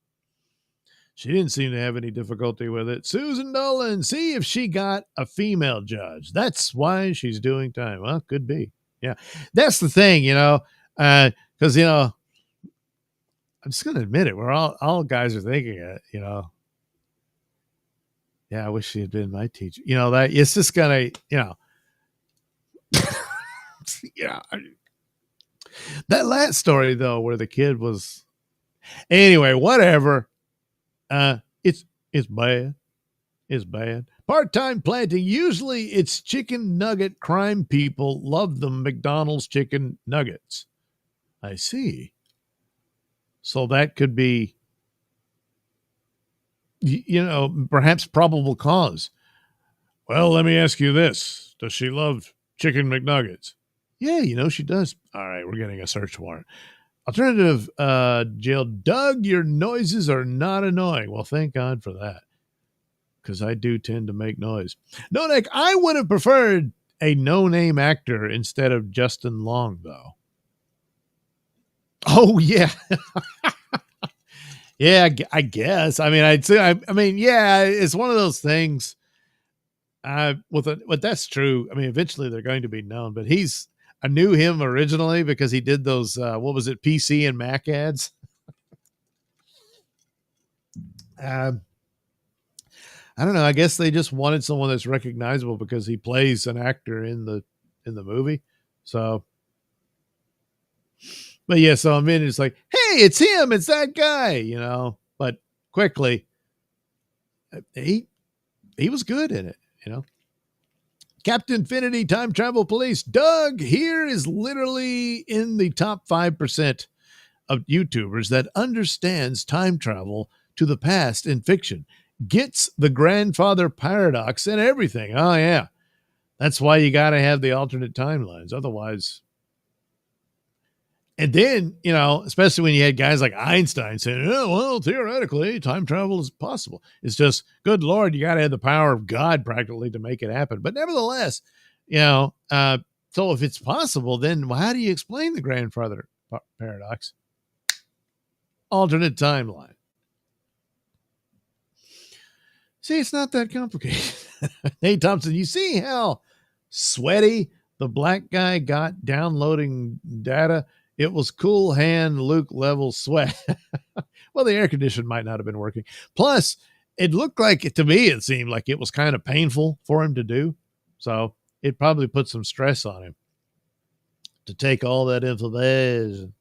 Speaker 2: She didn't seem to have any difficulty with it. Susan Dolan, see if she got a female judge. That's why she's doing time. Well, could be. Yeah. That's the thing, you know, because, you know, I'm just going to admit it. We're all guys are thinking it, you know. Yeah, I wish she had been my teacher. You know, that it's just going to, you know. Yeah. That last story, though, where the kid was. Anyway, whatever. It's bad. It's bad. Part-time planting. Usually it's chicken nugget crime people love them McDonald's chicken nuggets. I see. So that could be, you know, perhaps probable cause. Well, let me ask you this. Does she love chicken McNuggets? Yeah, you know, she does. All right, we're getting a search warrant. Alternative, jail. Doug, your noises are not annoying. Well, thank God for that, because I do tend to make noise. No, Nick, I would have preferred a no-name actor instead of Justin Long, though. Oh, yeah. Yeah, I guess. I mean, I'd say, I mean, yeah, it's one of those things. But that's true. I mean, eventually they're going to be known, but I knew him originally because he did those, what was it, PC and Mac ads. I don't know. I guess they just wanted someone that's recognizable because he plays an actor in the movie. So, but yeah, so I mean, it's like, it's him. It's that guy, you know. But quickly, he was good in it, you know. Captain Infinity Time Travel Police. Doug here is literally in the top 5% of YouTubers that understands time travel to the past in fiction. Gets the grandfather paradox and everything. Oh, yeah. That's why you got to have the alternate timelines. Otherwise, and then, you know, especially when you had guys like Einstein saying, oh, well, theoretically, time travel is possible. It's just, good Lord, you got to have the power of God practically to make it happen. But nevertheless, you know, so if it's possible, then how do you explain the grandfather paradox? Alternate timeline. See, it's not that complicated. Hey, Thompson, you see how sweaty the black guy got downloading data? It was cool hand Luke level sweat. Well, the air conditioner might not have been working. Plus, it looked like, to me, it seemed like it was kind of painful for him to do. So it probably put some stress on him to take all that information.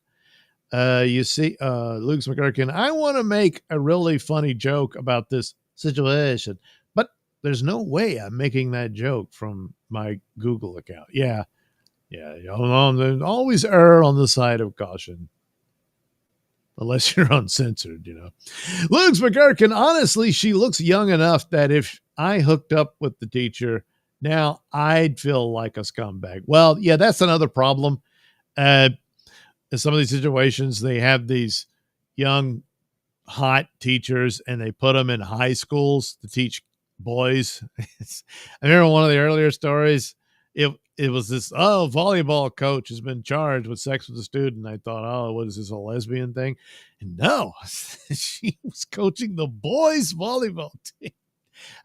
Speaker 2: You see, Luke's McGurkin, I want to make a really funny joke about this situation, but there's no way I'm making that joke from my Google account. Yeah. Always err on the side of caution. Unless you're uncensored, you know. Luke's McGurkin, honestly, she looks young enough that if I hooked up with the teacher, now I'd feel like a scumbag. Well, yeah, that's another problem. In some of these situations, they have these young, hot teachers, and they put them in high schools to teach boys. I remember one of the earlier stories. It was this, volleyball coach has been charged with sex with a student. I thought, what is this, a lesbian thing? And no, she was coaching the boys volleyball team.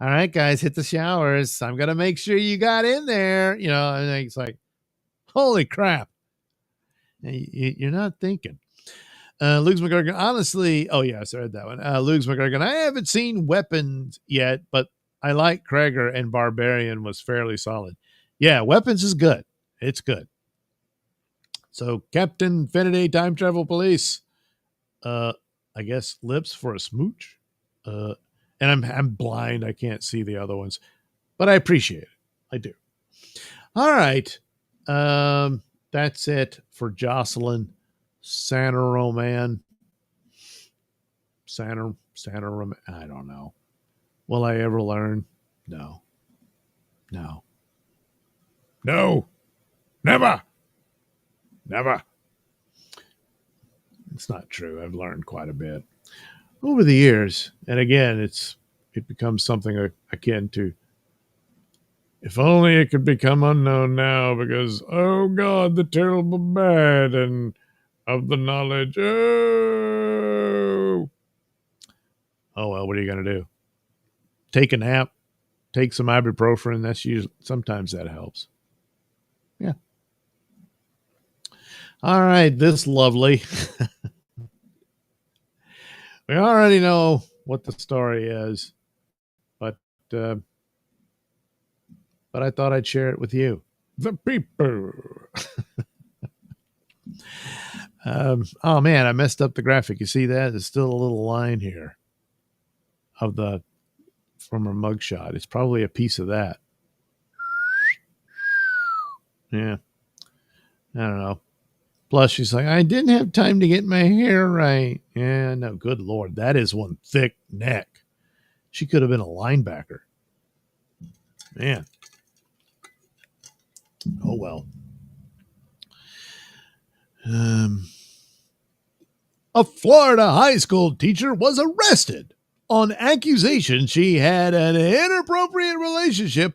Speaker 2: All right, guys, hit the showers. I'm going to make sure you got in there. You know, and it's like, holy crap. You're not thinking. Luke's McGurgan, honestly, I read that one. Luke's McGurgan, I haven't seen Weapons yet, but I like Kreger, and Barbarian was fairly solid. Yeah, Weapons is good. It's good. So, Captain Infinity Time Travel Police, I guess lips for a smooch. And I'm blind. I can't see the other ones, but I appreciate it. I do. All right. That's it for Jocelyn Santa Roman. Santa Roman. I don't know. Will I ever learn? No. Never. It's not true. I've learned quite a bit over the years. And again, it becomes something akin to, if only it could become unknown now, because, oh God, the terrible bad and of the knowledge. Oh well, what are you going to do? Take a nap, take some ibuprofen. That's usually, sometimes that helps. Yeah. All right, this lovely. We already know what the story is, but I thought I'd share it with you, the people. Oh man, I messed up the graphic. You see that? There's still a little line here from her mugshot. It's probably a piece of that. Yeah. I don't know. Plus, she's like, I didn't have time to get my hair right. Yeah, no, good Lord. That is one thick neck. She could have been a linebacker. Man. Oh, well. A Florida high school teacher was arrested on accusation she had an inappropriate relationship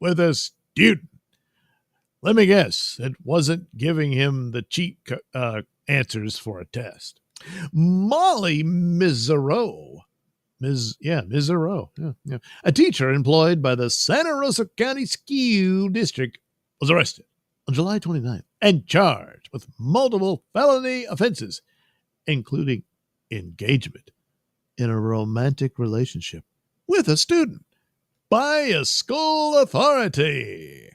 Speaker 2: with a student. Let me guess, it wasn't giving him the cheat answers for a test. Molly Misereau, a teacher employed by the Santa Rosa County School District, was arrested on July 29th and charged with multiple felony offenses, including engagement in a romantic relationship with a student by a school authority.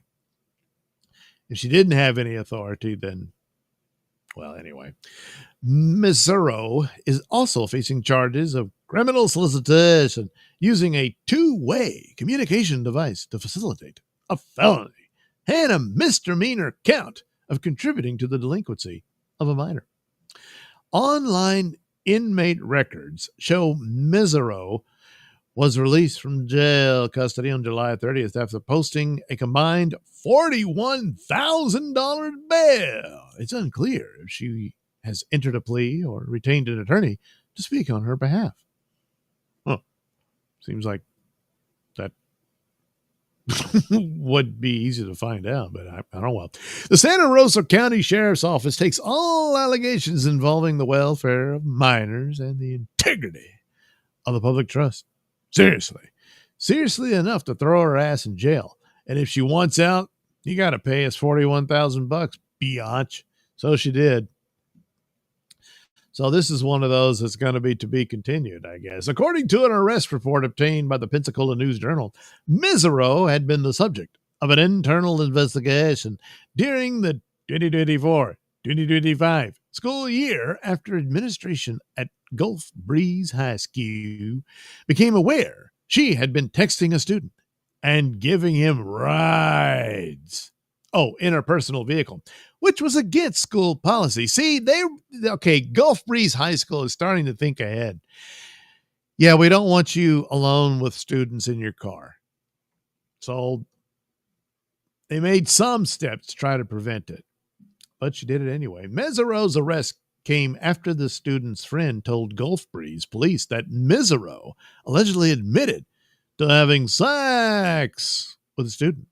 Speaker 2: If she didn't have any authority, then Well, anyway, Missouro is also facing charges of criminal solicitation using a two-way communication device to facilitate a felony and a misdemeanor count of contributing to the delinquency of a minor. Online inmate records show Missouro was released from jail custody on July 30th after posting a combined $41,000 bail. It's unclear if she has entered a plea or retained an attorney to speak on her behalf. Huh. Seems like that would be easy to find out, but I don't know. Well, the Santa Rosa County Sheriff's Office takes all allegations involving the welfare of minors and the integrity of the public trust seriously enough to throw her ass in jail. And if she wants out, you got to pay us $41,000, biatch. So she did. So this is one of those that's going to be continued, I guess. According to an arrest report obtained by the Pensacola News-Journal, Missouro had been the subject of an internal investigation during the 2024-2025 school year after administration at Gulf Breeze High School became aware she had been texting a student and giving him rides. Oh, in her personal vehicle, which was against school policy. See, Gulf Breeze High School is starting to think ahead. Yeah, we don't want you alone with students in your car. So they made some steps to try to prevent it, but she did it anyway. Mesereau's arrest came after the student's friend told Gulf Breeze police that Mesereu allegedly admitted to having sex with a student.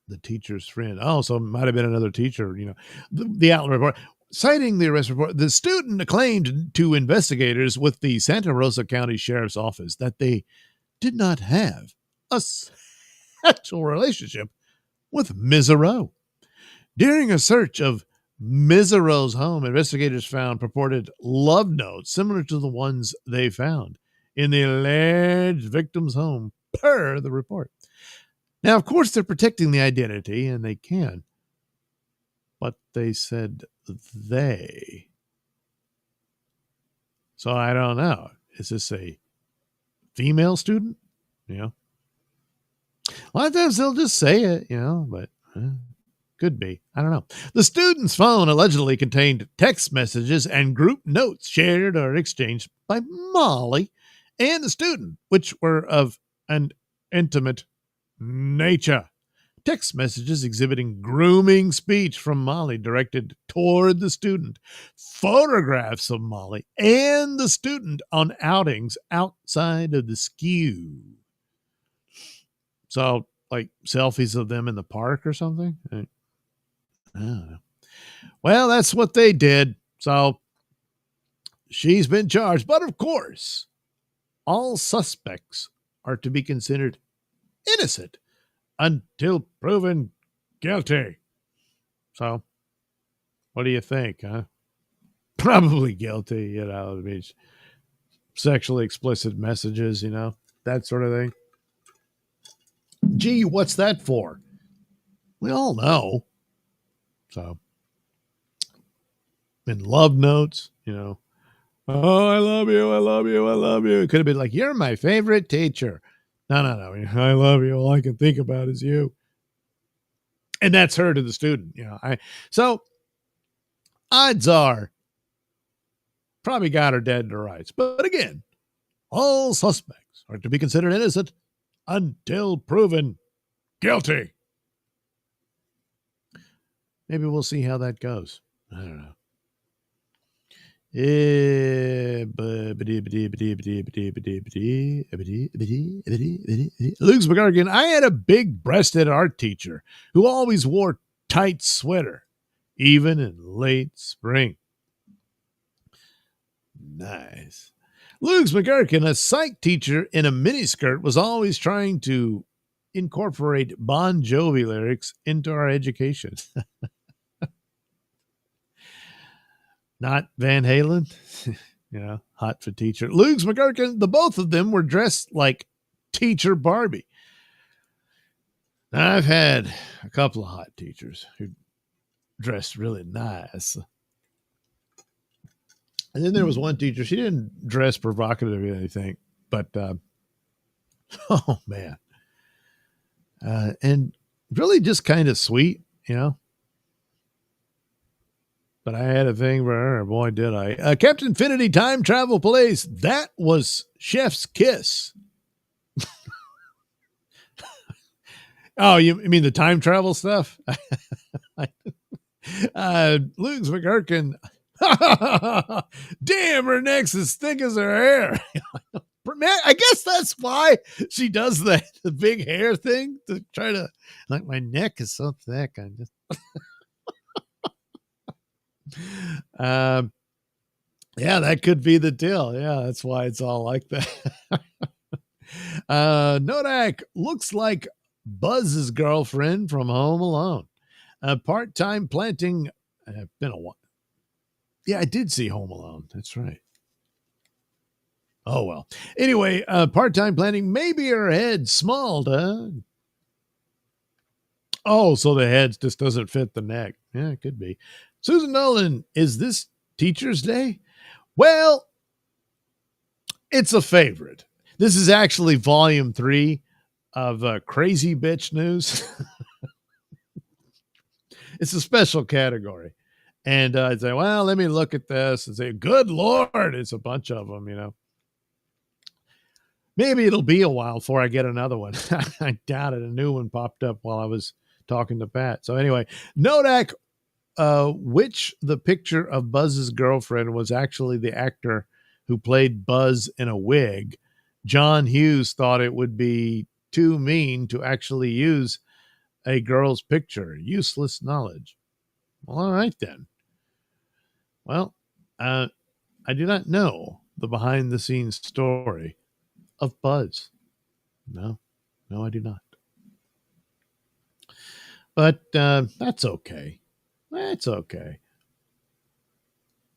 Speaker 2: The teacher's friend. Oh, so it might have been another teacher, the outlet report. Citing the arrest report, the student claimed to investigators with the Santa Rosa County Sheriff's Office that they did not have a sexual relationship with Mesereu. During a search of Mesereu's home, investigators found purported love notes similar to the ones they found in the alleged victim's home, per the report. Now, of course, they're protecting the identity, and they can. But they said they. So I don't know. Is this a female student? A lot of times they'll just say it, but could be. I don't know. The student's phone allegedly contained text messages and group notes shared or exchanged by Molly and the student, which were of an intimate nature. Text messages exhibiting grooming speech from Molly directed toward the student. Photographs of Molly and the student on outings outside of the school. So, like selfies of them in the park or something? I don't know. Well, that's what they did. So, she's been charged. But of course, all suspects are to be considered innocent until proven guilty. So, what do you think, huh? Probably guilty, I mean, sexually explicit messages, that sort of thing. Gee, what's that for? We all know. So, and love notes, oh, I love you, I love you, I love you. It could have been like, you're my favorite teacher. No. I love you. All I can think about is you. And that's her to the student. So odds are probably got her dead to rights. But again, all suspects are to be considered innocent until proven guilty. Maybe we'll see how that goes. I don't know. Luke McGargan, I had a big-breasted art teacher who always wore tight sweater, even in late spring. Nice. Luke McGargan, a psych teacher in a miniskirt, was always trying to incorporate Bon Jovi lyrics into our education. Not Van Halen, hot for teacher. Luke's McGurkin, the both of them were dressed like teacher Barbie. Now, I've had a couple of hot teachers who dressed really nice. And then there was one teacher. She didn't dress provocative or anything, but oh man, and really just kind of sweet, you know. But I had a thing for her. Boy, did I. Captain Infinity Time Travel Police. That was Chef's Kiss. Oh, you mean the time travel stuff? Luke McGurkin. Damn, her neck's as thick as her hair. Man, I guess that's why she does the big hair thing to try to, like, my neck is so thick. I just, yeah, that could be the deal. Yeah, that's why it's all like that. Nodak looks like Buzz's girlfriend from Home Alone. Part-time planting. Been a while. Yeah, I did see Home Alone. That's right. Oh, well. Anyway, part-time planting. Maybe her head's small, huh? Oh, so the head just doesn't fit the neck. Yeah, it could be. Susan Nolan, is this Teacher's Day? Well, it's a favorite. This is actually volume 3 of Crazy Bitch News. It's a special category. And I'd say, well, let me look at this and say, good Lord, it's a bunch of them, you know. Maybe it'll be a while before I get another one. I doubt it. A new one popped up while I was talking to Pat. So anyway, Nodak, which the picture of Buzz's girlfriend was actually the actor who played Buzz in a wig. John Hughes thought it would be too mean to actually use a girl's picture. Useless knowledge. Well, all right then. Well, I do not know the behind-the-scenes story of Buzz. No, I do not. But that's okay. That's okay.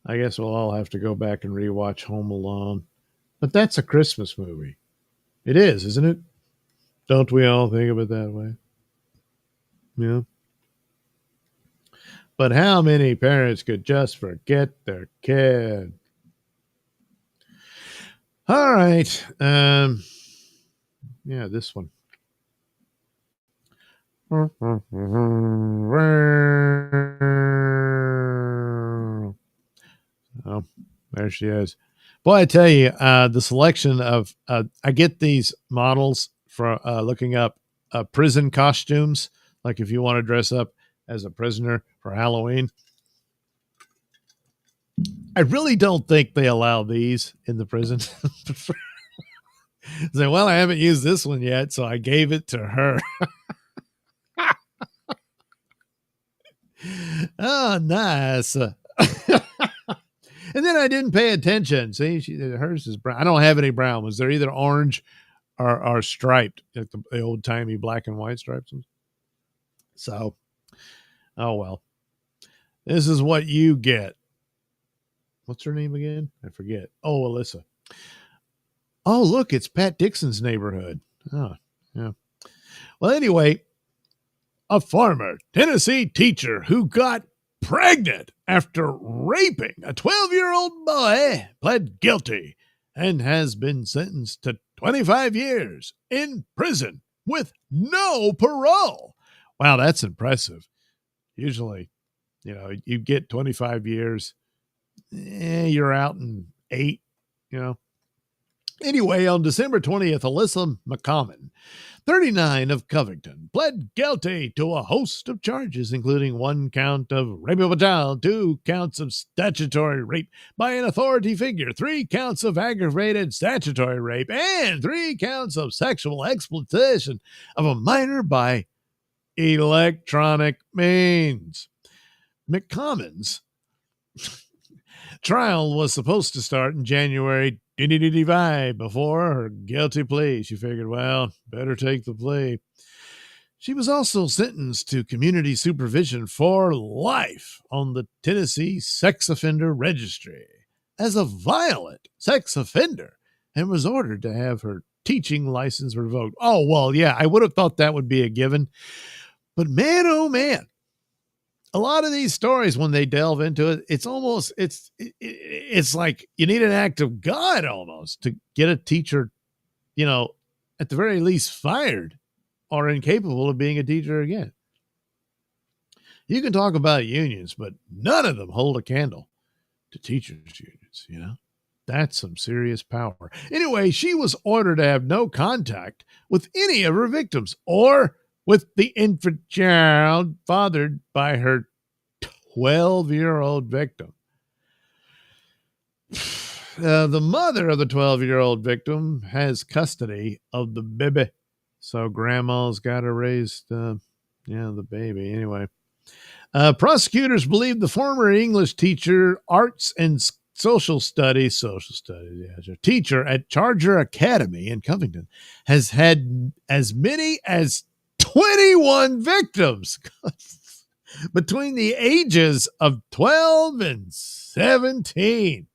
Speaker 2: I guess we'll all have to go back and rewatch Home Alone. But that's a Christmas movie. It is, isn't it? Don't we all think of it that way? Yeah. But how many parents could just forget their kid? All right. Yeah, this one. Oh, there she is. Boy, I tell you, the selection of I get these models for looking up prison costumes. Like if you want to dress up as a prisoner for Halloween. I really don't think they allow these in the prison. Say, well, I haven't used this one yet, so I gave it to her. Oh, nice. And then I didn't pay attention. See, hers is brown. I don't have any brown ones. They're either orange or striped, like the old timey black and white stripes. So, oh well. This is what you get. What's her name again? I forget. Oh, Alyssa. Oh, look, it's Pat Dixon's neighborhood. Oh, yeah. Well, anyway, a former Tennessee teacher who got pregnant after raping a 12-year-old boy pled guilty and has been sentenced to 25 years in prison with no parole. Wow, that's impressive. Usually, you get 25 years. You're out in 8, Anyway, on December 20th, Alyssa McCommon, 39 of Covington, pled guilty to a host of charges, including 1 count of rape of a child, 2 counts of statutory rape by an authority figure, 3 counts of aggravated statutory rape, and 3 counts of sexual exploitation of a minor by electronic means. McCommon's trial was supposed to start in January 2025 before her guilty plea. She figured, well, better take the plea. She was also sentenced to community supervision for life on the Tennessee Sex Offender Registry as a violent sex offender and was ordered to have her teaching license revoked. Oh, well, yeah, I would have thought that would be a given. But man, oh man, a lot of these stories, when they delve into it, it's almost it's like you need an act of God almost to get a teacher, at the very least fired or incapable of being a teacher again. You can talk about unions, but none of them hold a candle to teachers' unions. That's some serious power. Anyway, she was ordered to have no contact with any of her victims or with the infant child fathered by her 12-year-old victim. The mother of the 12-year-old victim has custody of the baby. So grandma's got to raise the baby. Anyway, prosecutors believe the former English teacher, arts and social studies, teacher at Charger Academy in Covington has had as many as 21 victims between the ages of 12 and 17.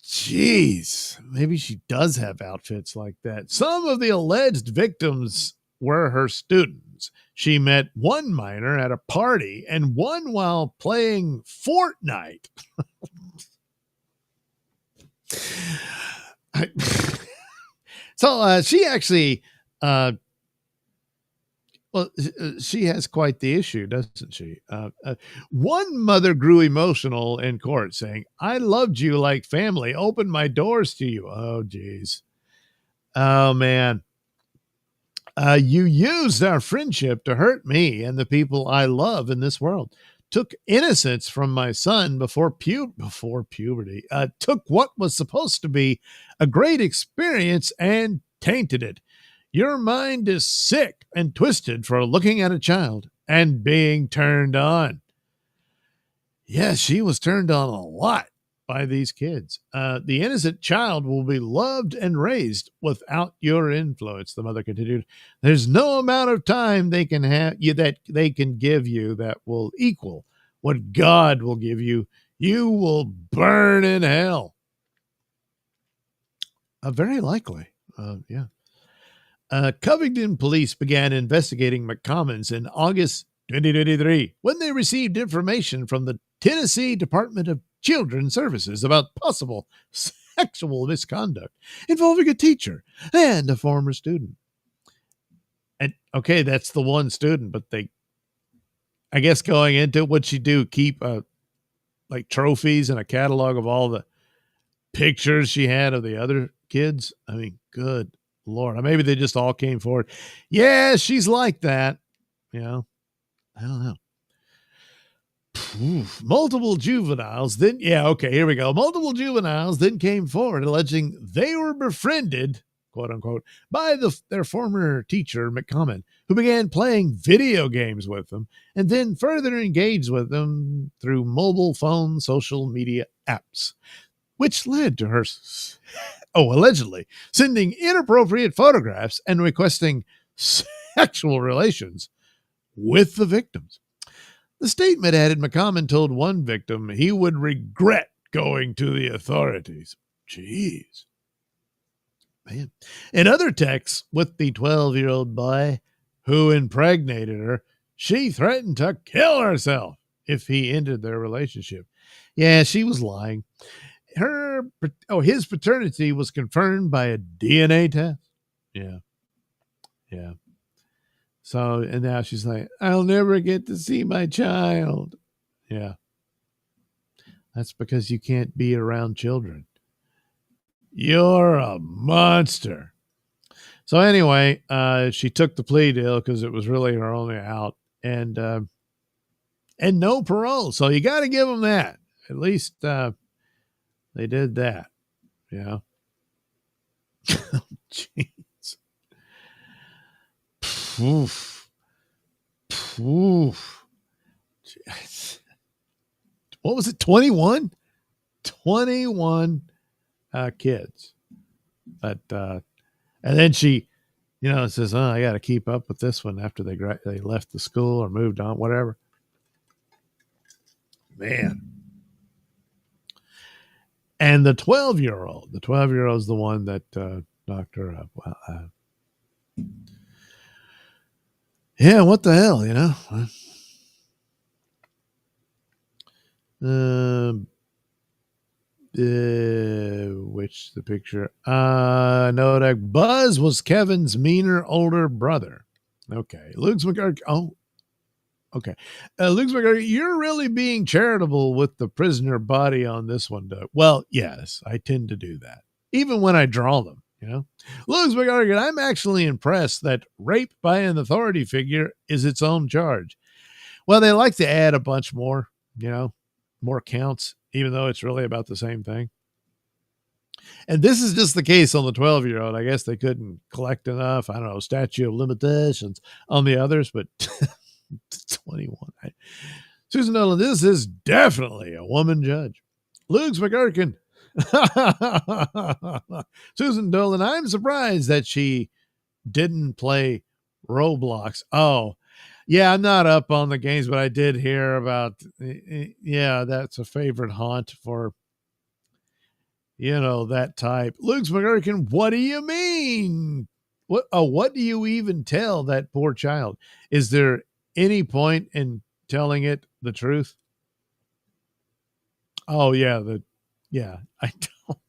Speaker 2: Jeez, maybe she does have outfits like that. Some of the alleged victims were her students. She met one minor at a party and one while playing Fortnite. So she actually, she has quite the issue, doesn't she? One mother grew emotional in court saying, "I loved you like family, opened my doors to you." Oh, geez. Oh, man. You used our friendship to hurt me and the people I love in this world. Took innocence from my son before puberty. Took what was supposed to be a great experience and tainted it. Your mind is sick and twisted for looking at a child and being turned on. Yes, she was turned on a lot by these kids. The innocent child will be loved and raised without your influence, the mother continued. There's no amount of time they can have you that they can give you that will equal what God will give you. You will burn in hell. Very likely. Yeah. Covington police began investigating McCommons in August 2023 when they received information from the Tennessee Department of Children's Services about possible sexual misconduct involving a teacher and a former student. And okay, that's the one student, but they, I guess going into it, what'd she do? Keep like trophies and a catalog of all the pictures she had of the other kids? I mean, good Lord. Maybe they just all came forward. Yeah, she's like that. I don't know. Multiple juveniles then, here we go. Multiple juveniles then came forward alleging they were befriended, quote unquote, by their former teacher, McCommon, who began playing video games with them and then further engaged with them through mobile phone social media apps, which led to her, allegedly sending inappropriate photographs and requesting sexual relations with the victims. The statement added McCommon told one victim he would regret going to the authorities. Jeez. Man. In other texts with the 12-year-old boy who impregnated her, she threatened to kill herself if he ended their relationship. Yeah, she was lying. His paternity was confirmed by a DNA test. Yeah. So, and now she's like, I'll never get to see my child. Yeah. That's because you can't be around children. You're a monster. So anyway, she took the plea deal because it was really her only out, and no parole. So you got to give them that. At least they did that. Yeah. Jeez. Oof. What was it? 21? 21 kids. But and then she, says, "Oh, I got to keep up with this one after they left the school or moved on, whatever." Man. And the 12-year-old is the one that knocked her up. Well, yeah, what the hell, Um, which the picture? No, that Buzz was Kevin's meaner older brother. Okay, Luke's McGurk. Oh, okay. Luke's McGurk, you're really being charitable with the prisoner body on this one, Doug. Well, yes, I tend to do that, even when I draw them. Luke's McGurk, I'm actually impressed that rape by an authority figure is its own charge. Well, they like to add a bunch more, more counts, even though it's really about the same thing. And this is just the case on the 12-year-old. I guess they couldn't collect enough, I don't know, statute of limitations on the others, but 21. Susan Nolan, this is definitely a woman judge. Luke's McGurkin. Susan Dolan, I'm surprised that she didn't play Roblox. Oh, yeah, I'm not up on the games, but I did hear about, yeah, that's a favorite haunt for, that type. Luke's McGurkin, what do you mean? What do you even tell that poor child? Is there any point in telling it the truth? Oh, yeah, I don't.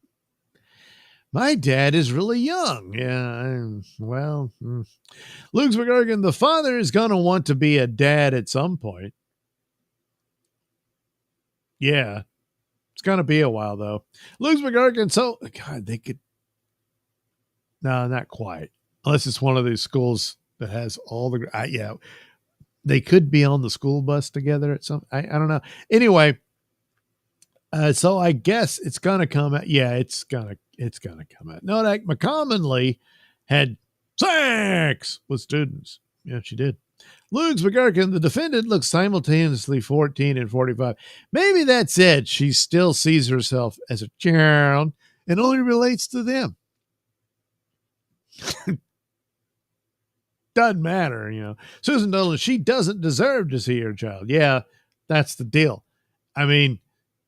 Speaker 2: My dad is really young. Yeah, well, Luke's McGurkin, the father is going to want to be a dad at some point. Yeah, it's going to be a while, though. Luke's McGurkin, so, God, they could, no, not quite. Unless it's one of these schools that has all the, yeah, they could be on the school bus together at some, I don't know. Anyway, so I guess it's going to come out. Yeah, it's going to come out. No, that McCommonly had sex with students. Yeah, she did. Luke's McGurkin, the defendant looks simultaneously 14 and 45. Maybe that's it. She still sees herself as a child and only relates to them. Doesn't matter. Susan Dolan, she doesn't deserve to see her child. Yeah, that's the deal. I mean,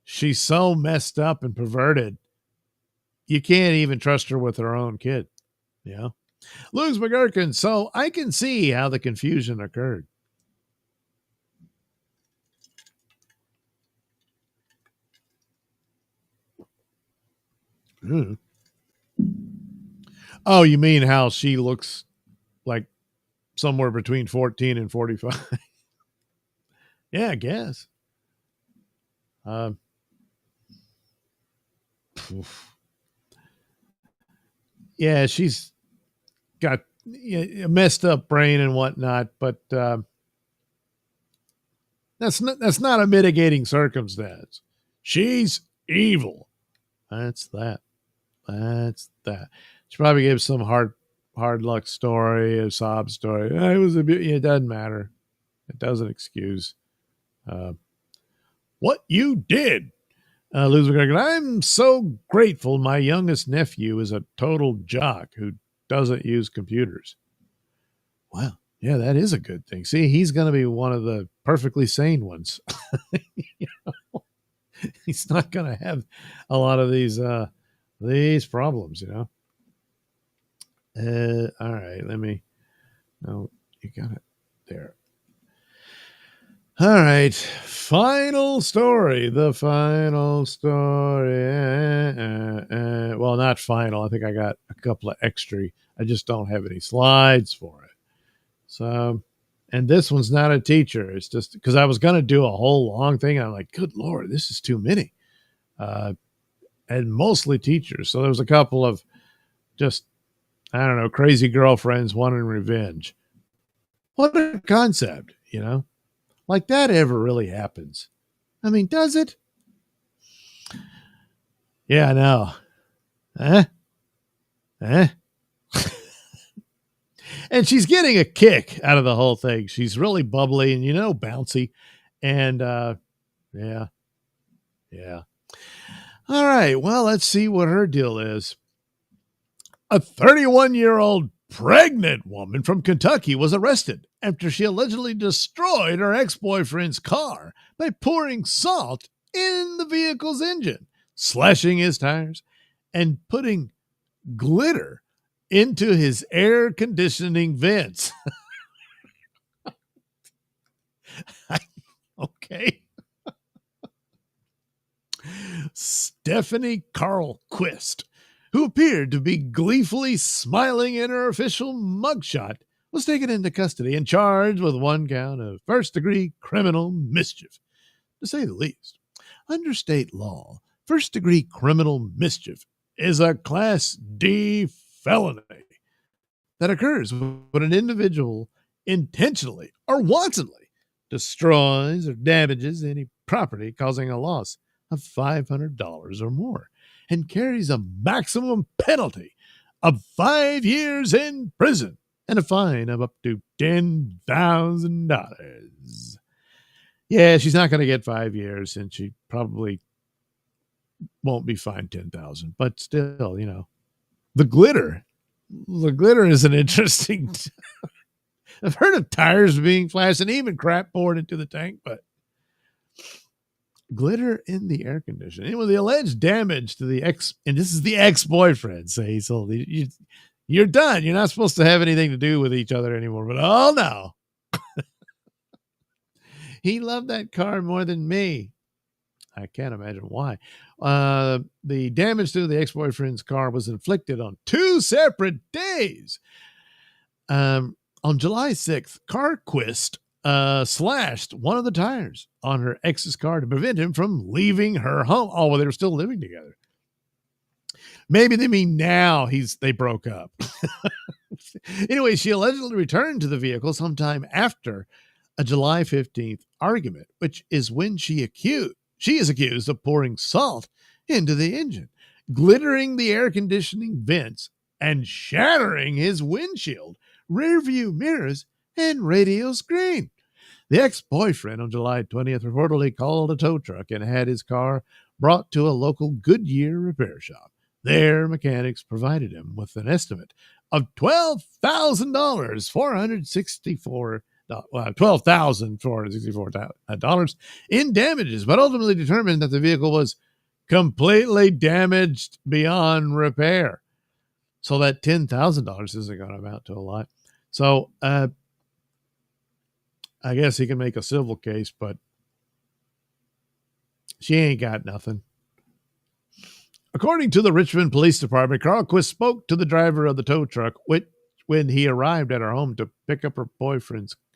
Speaker 2: she's so messed up and perverted. You can't even trust her with her own kid. Luke's McGurkin, so I can see how the confusion occurred. Mm. Oh, you mean how she looks like somewhere between 14 and 45? Yeah, I guess. Yeah, she's got a messed up brain and whatnot, but that's not a mitigating circumstance. She's evil. That's that. She probably gave some hard luck story, a sob story. It was it doesn't matter. It doesn't excuse what you did. Loser Greg, I'm so grateful my youngest nephew is a total jock who doesn't use computers. Wow. Yeah, that is a good thing. See, he's going to be one of the perfectly sane ones. He's not going to have a lot of these problems, All right, no, you got it there. All right, final story. The final story. Well, not final. I think I got a couple of extra. I just don't have any slides for it. So, and this one's not a teacher. It's just because I was going to do a whole long thing. I'm like, good Lord, this is too many. And mostly teachers. So there was a couple of just, I don't know, crazy girlfriends wanting revenge. What a concept, Like that ever really happens. I mean, does it? Yeah, I know. And she's getting a kick out of the whole thing. She's really bubbly and, bouncy. And yeah. All right. Well, let's see what her deal is. A 31-year-old pregnant woman from Kentucky was arrested after she allegedly destroyed her ex-boyfriend's car by pouring salt in the vehicle's engine, slashing his tires, and putting glitter into his air conditioning vents. Okay. Stephanie Carlquist, who appeared to be gleefully smiling in her official mugshot, was taken into custody and charged with one count of first-degree criminal mischief, to say the least. Under state law, first-degree criminal mischief is a Class D felony that occurs when an individual intentionally or wantonly destroys or damages any property, causing a loss of $500 or more, and carries a maximum penalty of 5 years in prison and a fine of up to $10,000. Yeah, she's not going to get 5 years, and she probably won't be fined $10,000. But still, you know, the glitter is an interesting. I've heard of tires being flashed and even crap poured into the tank, but glitter in the air conditioner. Anyway, the alleged damage to the and this is the ex-boyfriend. Say, so you're done. You're not supposed to have anything to do with each other anymore. But oh no, he loved that car more than me. I can't imagine why. The damage to the ex-boyfriend's car was inflicted on 2 separate days. On July 6th, Carquist slashed one of the tires on her ex's car to prevent him from leaving her home. Oh, well, they were still living together. Maybe they mean now they broke up. Anyway, she allegedly returned to the vehicle sometime after a July 15th argument, which is when she is accused of pouring salt into the engine, glittering the air conditioning vents, and shattering his windshield, rear view mirrors, and radio screen. The ex-boyfriend on July 20th reportedly called a tow truck and had his car brought to a local Goodyear repair shop. Their mechanics provided him with an estimate of $12,464 in damages, but ultimately determined that the vehicle was completely damaged beyond repair. So that $10,000 isn't going to amount to a lot. So I guess he can make a civil case, but she ain't got nothing. According to the Richmond Police Department, Carlquist spoke to the driver of the tow truck when he arrived at her home to pick up her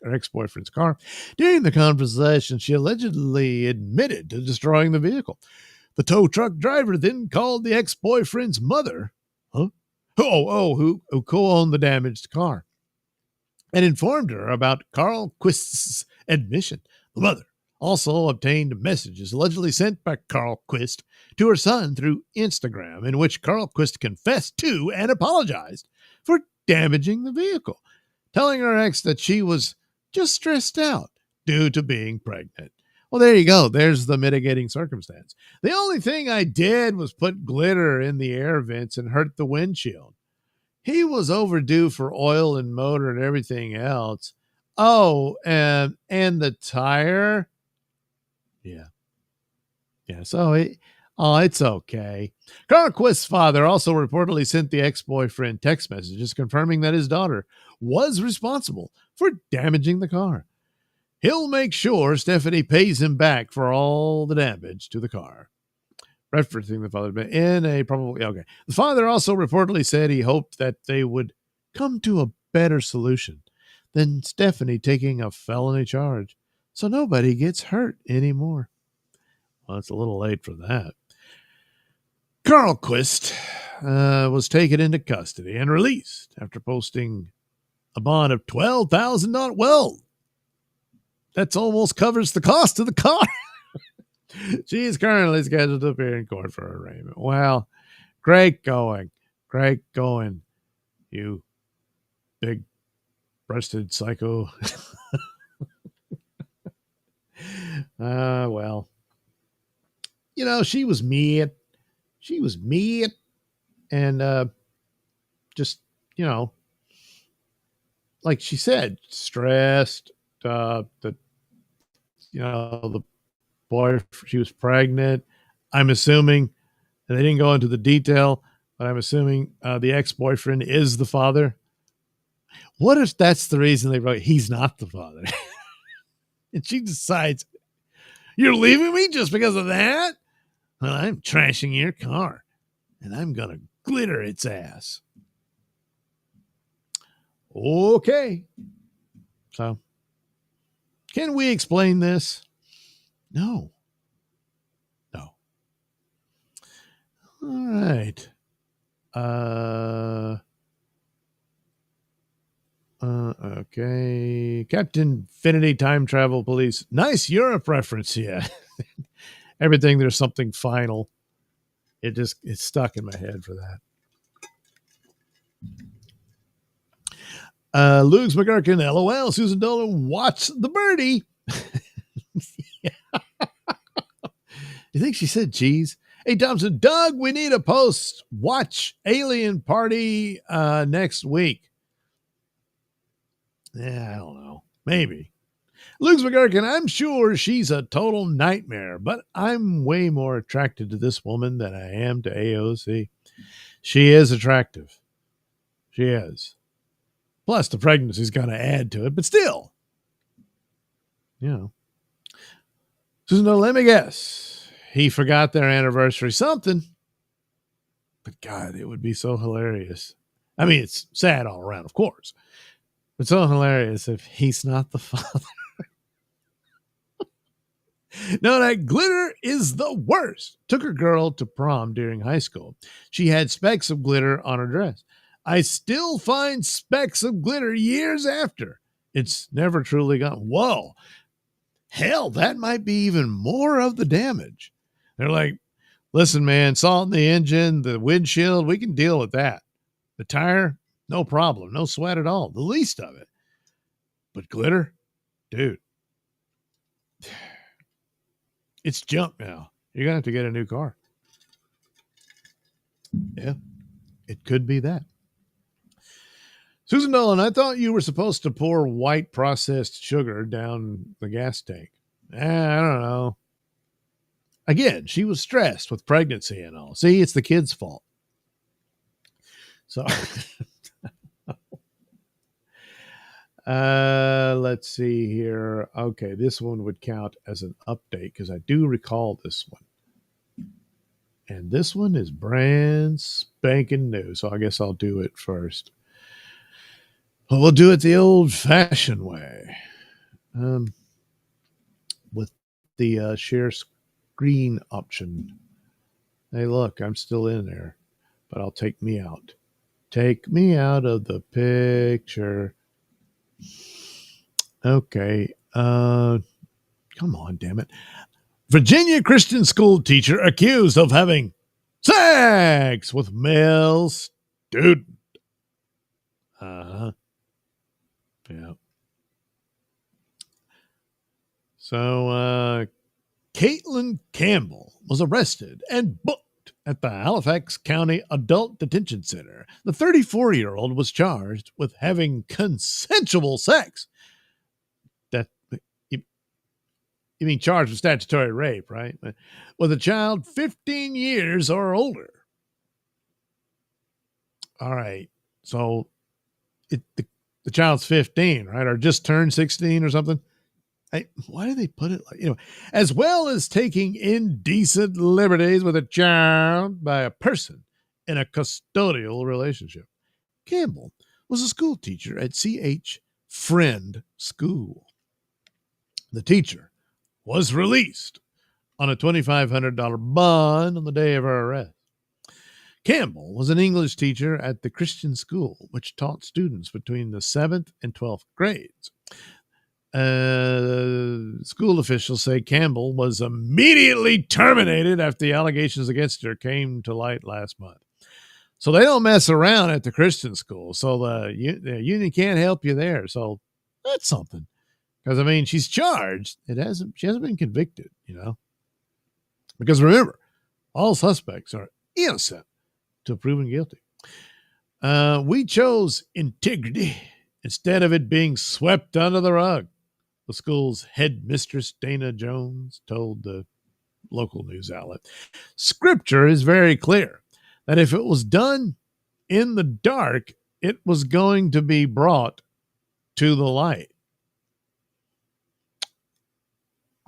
Speaker 2: ex-boyfriend's car. During the conversation, she allegedly admitted to destroying the vehicle. The tow truck driver then called the ex-boyfriend's mother, who co-owned the damaged car, and informed her about Carlquist's admission. The mother also obtained messages allegedly sent by Carlquist to her son through Instagram, in which Carlquist confessed to and apologized for damaging the vehicle, telling her ex that she was just stressed out due to being pregnant. Well, there you go. There's the mitigating circumstance. The only thing I did was put glitter in the air vents and hurt the windshield. He was overdue for oil and motor and everything else. Oh, and the tire. Yeah. So it's okay. Carlquist's father also reportedly sent the ex-boyfriend text messages confirming that his daughter was responsible for damaging the car. He'll make sure Stephanie pays him back for all the damage to the car. Referencing the father in a probably okay. The father also reportedly said he hoped that they would come to a better solution than Stephanie taking a felony charge, so nobody gets hurt anymore. Well, it's a little late for that. Carlquist was taken into custody and released after posting a bond of $12,000. Well, that's almost covers the cost of the car. She is currently scheduled to appear in court for arraignment. Well, great going, you big-breasted psycho. Well, you know, she was mad, and just, you know, like she said, stressed. The boy, she was pregnant. I'm assuming, and they didn't go into the detail, but I'm assuming the ex-boyfriend is the father. What if that's the reason they wrote, he's not the father? And she decides, you're leaving me just because of that? Well, I'm trashing your car, and I'm going to glitter its ass. Okay. So, can we explain this? No. No. All right. Okay. Captain Infinity Time Travel Police. Nice Europe reference here. Everything there's something final. It's stuck in my head for that. Luke's McGurkin, LOL. Susan Dolan, watch the birdie. You think she said cheese? Hey, Thompson, Doug, we need a post. Watch Alien Party next week. Yeah, I don't know. Maybe. Luke's McGurkin, I'm sure she's a total nightmare, but I'm way more attracted to this woman than I am to AOC. She is attractive. She is. Plus, the pregnancy's going to add to it, but still. You know. Susan, let me guess. He forgot their anniversary something. But God, it would be so hilarious. I mean, it's sad all around, of course. But so hilarious if he's not the father. No, that glitter is the worst. Took her girl to prom during high school. She had specks of glitter on her dress. I still find specks of glitter years after. It's never truly gone. Whoa. Hell, that might be even more of the damage. They're like, listen, man, salt in the engine, the windshield, we can deal with that. The tire, no problem. No sweat at all. The least of it. But glitter? Dude. It's junk now. You're going to have to get a new car. Yeah, it could be that. Susan Dolan, I thought you were supposed to pour white processed sugar down the gas tank. I don't know. Again, she was stressed with pregnancy and all. See, it's the kid's fault. So, let's see here. Okay, this one would count as an update because I do recall this one. And this one is brand spanking new. So I guess I'll do it first. Well, we'll do it the old-fashioned way. With the share screen option. Hey, look, I'm still in there. But I'll take me out. Take me out of the picture. Okay. Come on, damn it. Virginia Christian school teacher accused of having sex with male student. Uh-huh. Yeah. So, Caitlin Campbell was arrested and booked at the Halifax County Adult Detention Center. The 34-year-old was charged with having consensual sex. That you mean charged with statutory rape, right? With a child 15 years or older. All right. So the child's 15, right? Or just turned 16 or something. Why do they put it like, as well as taking indecent liberties with a child by a person in a custodial relationship. Campbell was a school teacher at C.H. Friend School. The teacher was released on a $2,500 bond on the day of her arrest. Campbell was an English teacher at the Christian school, which taught students between the 7th and 12th grades. School officials say Campbell was immediately terminated after the allegations against her came to light last month. So they don't mess around at the Christian school. So the union can't help you there. So that's something. Because, I mean, she's charged. She hasn't been convicted, Because remember, all suspects are innocent till proven guilty. We chose integrity instead of it being swept under the rug, the school's headmistress, Dana Jones, told the local news outlet. Scripture is very clear that if it was done in the dark, it was going to be brought to the light.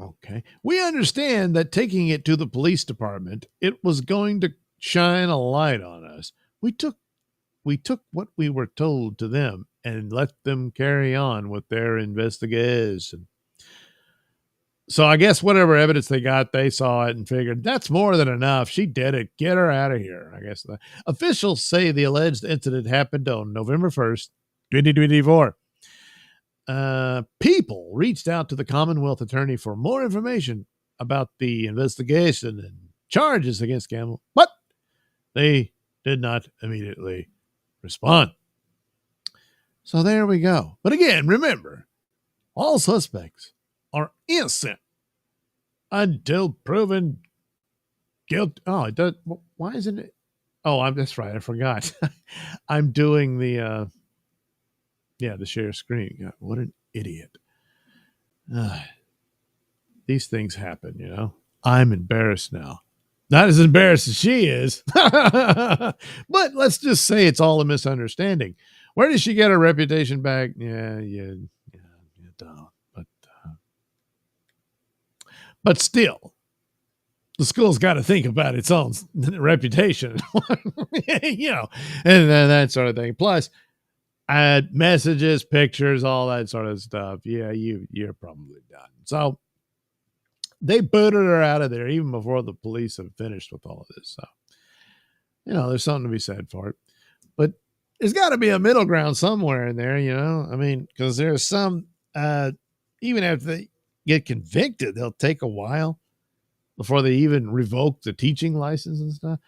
Speaker 2: Okay. We understand that taking it to the police department, it was going to shine a light on us. We took what we were told to them and let them carry on with their investigation. So I guess whatever evidence they got, they saw it and figured that's more than enough. She did it. Get her out of here. I guess the officials say the alleged incident happened on November 1st, 2024. People reached out to the Commonwealth Attorney for more information about the investigation and charges against Gamble, but they did not immediately respond. So there we go. But again, remember, all suspects are innocent until proven guilty. Oh, it does. Why isn't it? Oh, that's right. I forgot. I'm doing the share screen. God, what an idiot. These things happen, you know. I'm embarrassed now. Not as embarrassed as she is. But let's just say it's all a misunderstanding. Where did she get her reputation back? Yeah, you don't. But still, the school's got to think about its own reputation, you know, and that sort of thing. Plus, messages, pictures, all that sort of stuff. Yeah, you're probably done. So they booted her out of there even before the police have finished with all of this. So, you know, there's something to be said for it. But there's got to be a middle ground somewhere in there, you know. I mean, because there's some, even after they get convicted, they'll take a while before they even revoke the teaching license and stuff.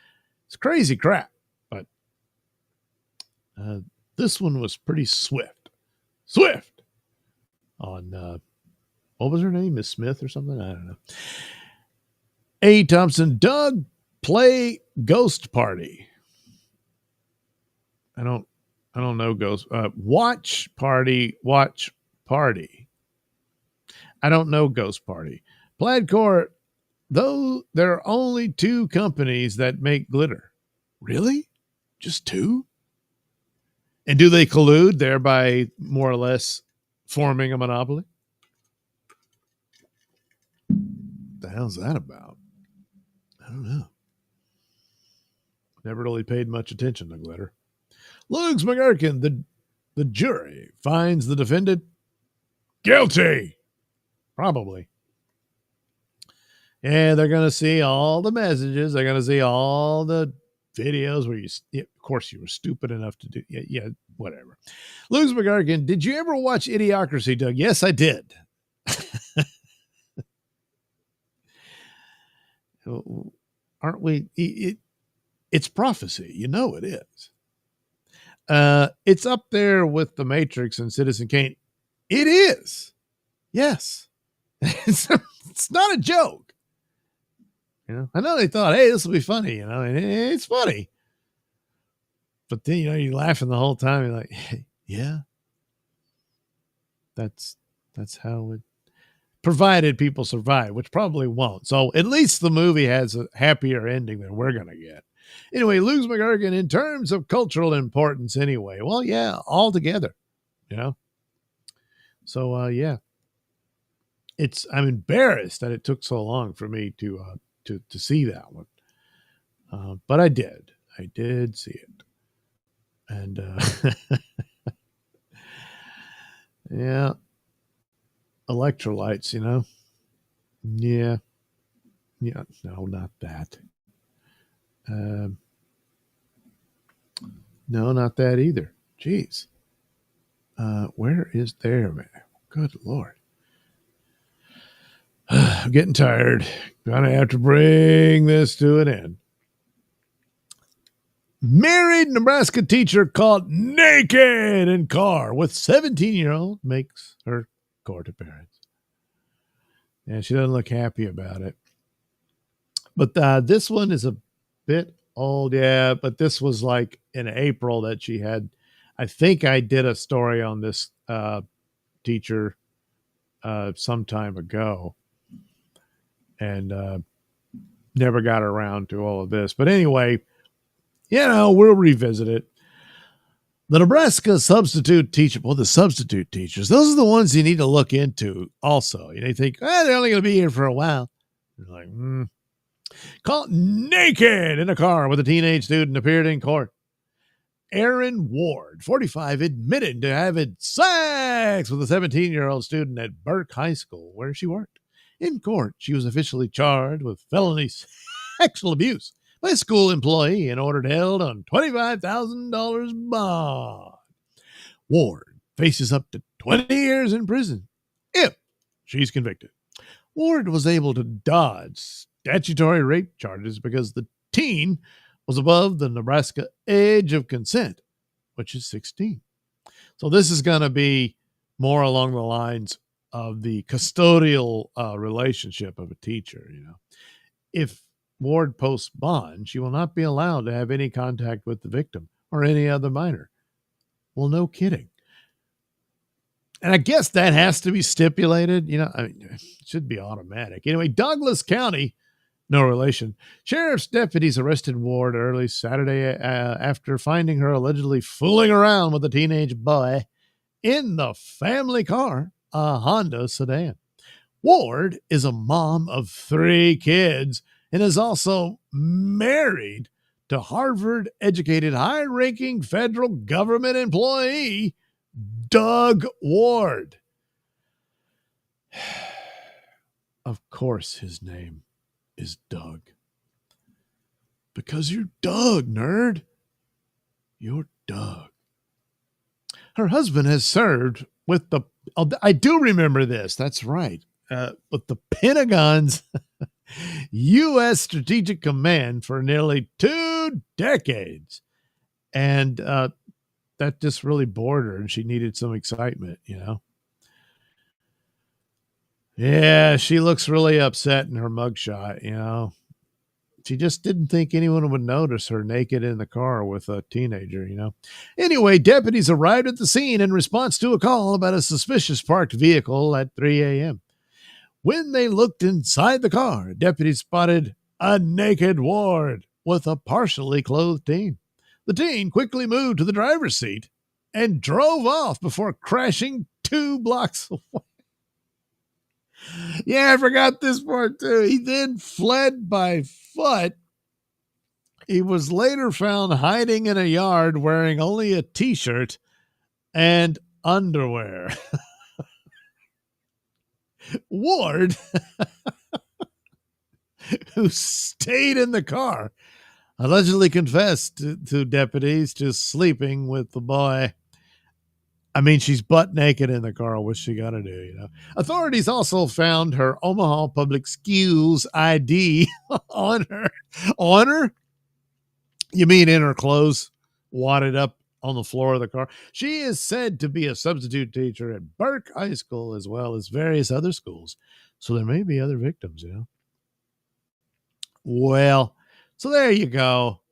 Speaker 2: It's crazy crap. But this one was pretty swift. Swift on, what was her name? Miss Smith or something? I don't know. A. Thompson, Doug, play Ghost Party. I don't know Ghost. Watch Party. I don't know Ghost Party. Plaid Court, though there are only 2 companies that make glitter. Really? Just 2? And do they collude, thereby more or less forming a monopoly? What the hell's that about? I don't know. Never really paid much attention to glitter. Lugs McGurkin, the jury finds the defendant guilty. Probably. And they're going to see all the messages. They're going to see all the videos where of course you were stupid enough to do. Yeah, whatever. Lugs McGurkin, did you ever watch Idiocracy, Doug? Yes, I did. Aren't we? It's prophecy. You know it is. It's up there with The Matrix and Citizen Kane. It is. Yes. It's not a joke. You know, I know they thought, hey, this will be funny, you know, and it's funny. But then, you know, you're laughing the whole time. You're like, hey, yeah. That's how it, provided people survive, which probably won't. So at least the movie has a happier ending than we're going to get. Anyway, Lugs McGurkin, in terms of cultural importance anyway, well, yeah, all together, you know. So, yeah. I'm embarrassed that it took so long for me to see that one. But I did see it. And, yeah, electrolytes, you know? Yeah. No, not that. No, not that either. Jeez. Where is there, man? Good Lord. I'm getting tired. Gonna have to bring this to an end. Married Nebraska teacher caught naked in car with 17-year-old makes her court appearance. And she doesn't look happy about it. But this one is a bit old, yeah. But this was like in April that she had. I think I did a story on this teacher some time ago. And never got around to all of this. But anyway, you know, we'll revisit it. The Nebraska substitute teacher, well, the substitute teachers, those are the ones you need to look into also. You know, you think, they're only going to be here for a while. You're like, Caught naked in a car with a teenage student appeared in court. Aaron Ward, 45, admitted to having sex with a 17-year-old student at Burke High School, where she worked. In court, she was officially charged with felony sexual abuse by a school employee and ordered held on $25,000 bond. Ward faces up to 20 years in prison if she's convicted. Ward was able to dodge statutory rape charges because the teen was above the Nebraska age of consent, which is 16. So this is going to be more along the lines of the custodial relationship of a teacher. You know, if Ward posts bond, she will not be allowed to have any contact with the victim or any other minor. Well, no kidding. And I guess that has to be stipulated. You know, it should be automatic. Anyway, Douglas County, no relation. Sheriff's deputies arrested Ward early Saturday after finding her allegedly fooling around with a teenage boy in the family car, a Honda sedan. Ward is a mom of 3 kids and is also married to Harvard-educated, high-ranking federal government employee Doug Ward. Of course his name is Doug. Because you're Doug, nerd. You're Doug. Her husband has served with the, I do remember this, that's right, with the Pentagon's U.S. Strategic Command for nearly 2 decades. And that just really bored her, and she needed some excitement, you know? Yeah, she looks really upset in her mugshot, you know? She just didn't think anyone would notice her naked in the car with a teenager, you know? Anyway, deputies arrived at the scene in response to a call about a suspicious parked vehicle at 3 a.m. When they looked inside the car, deputies spotted a naked Ward with a partially clothed teen. The teen quickly moved to the driver's seat and drove off before crashing 2 blocks away. Yeah, I forgot this part too. He then fled by foot. He was later found hiding in a yard wearing only a t-shirt and underwear. Ward, who stayed in the car, allegedly confessed to deputies to sleeping with the boy. I mean, she's butt naked in the car. What's she got to do, you know? Authorities also found her Omaha Public Schools ID on her. On her? You mean in her clothes, wadded up on the floor of the car? She is said to be a substitute teacher at Burke High School as well as various other schools. So there may be other victims, you know? Well, so there you go.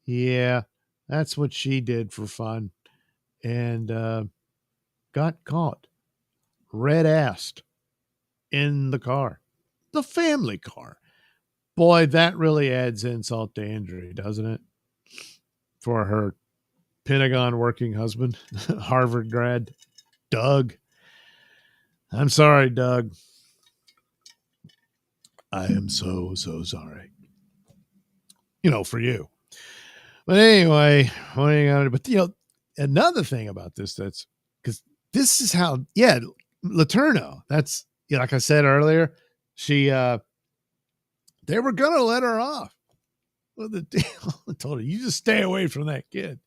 Speaker 2: Yeah, that's what she did for fun. And got caught red-assed in the car, the family car. Boy, that really adds insult to injury, doesn't it? For her Pentagon working husband, Harvard grad, Doug. I'm sorry, Doug. I am so sorry. You know, for you. But anyway, what are you gonna do? But you know, another thing about this, that's because this is how, Letourneau, that's, like I said earlier, she, they were going to let her off. Well, the deal told her, you just stay away from that kid.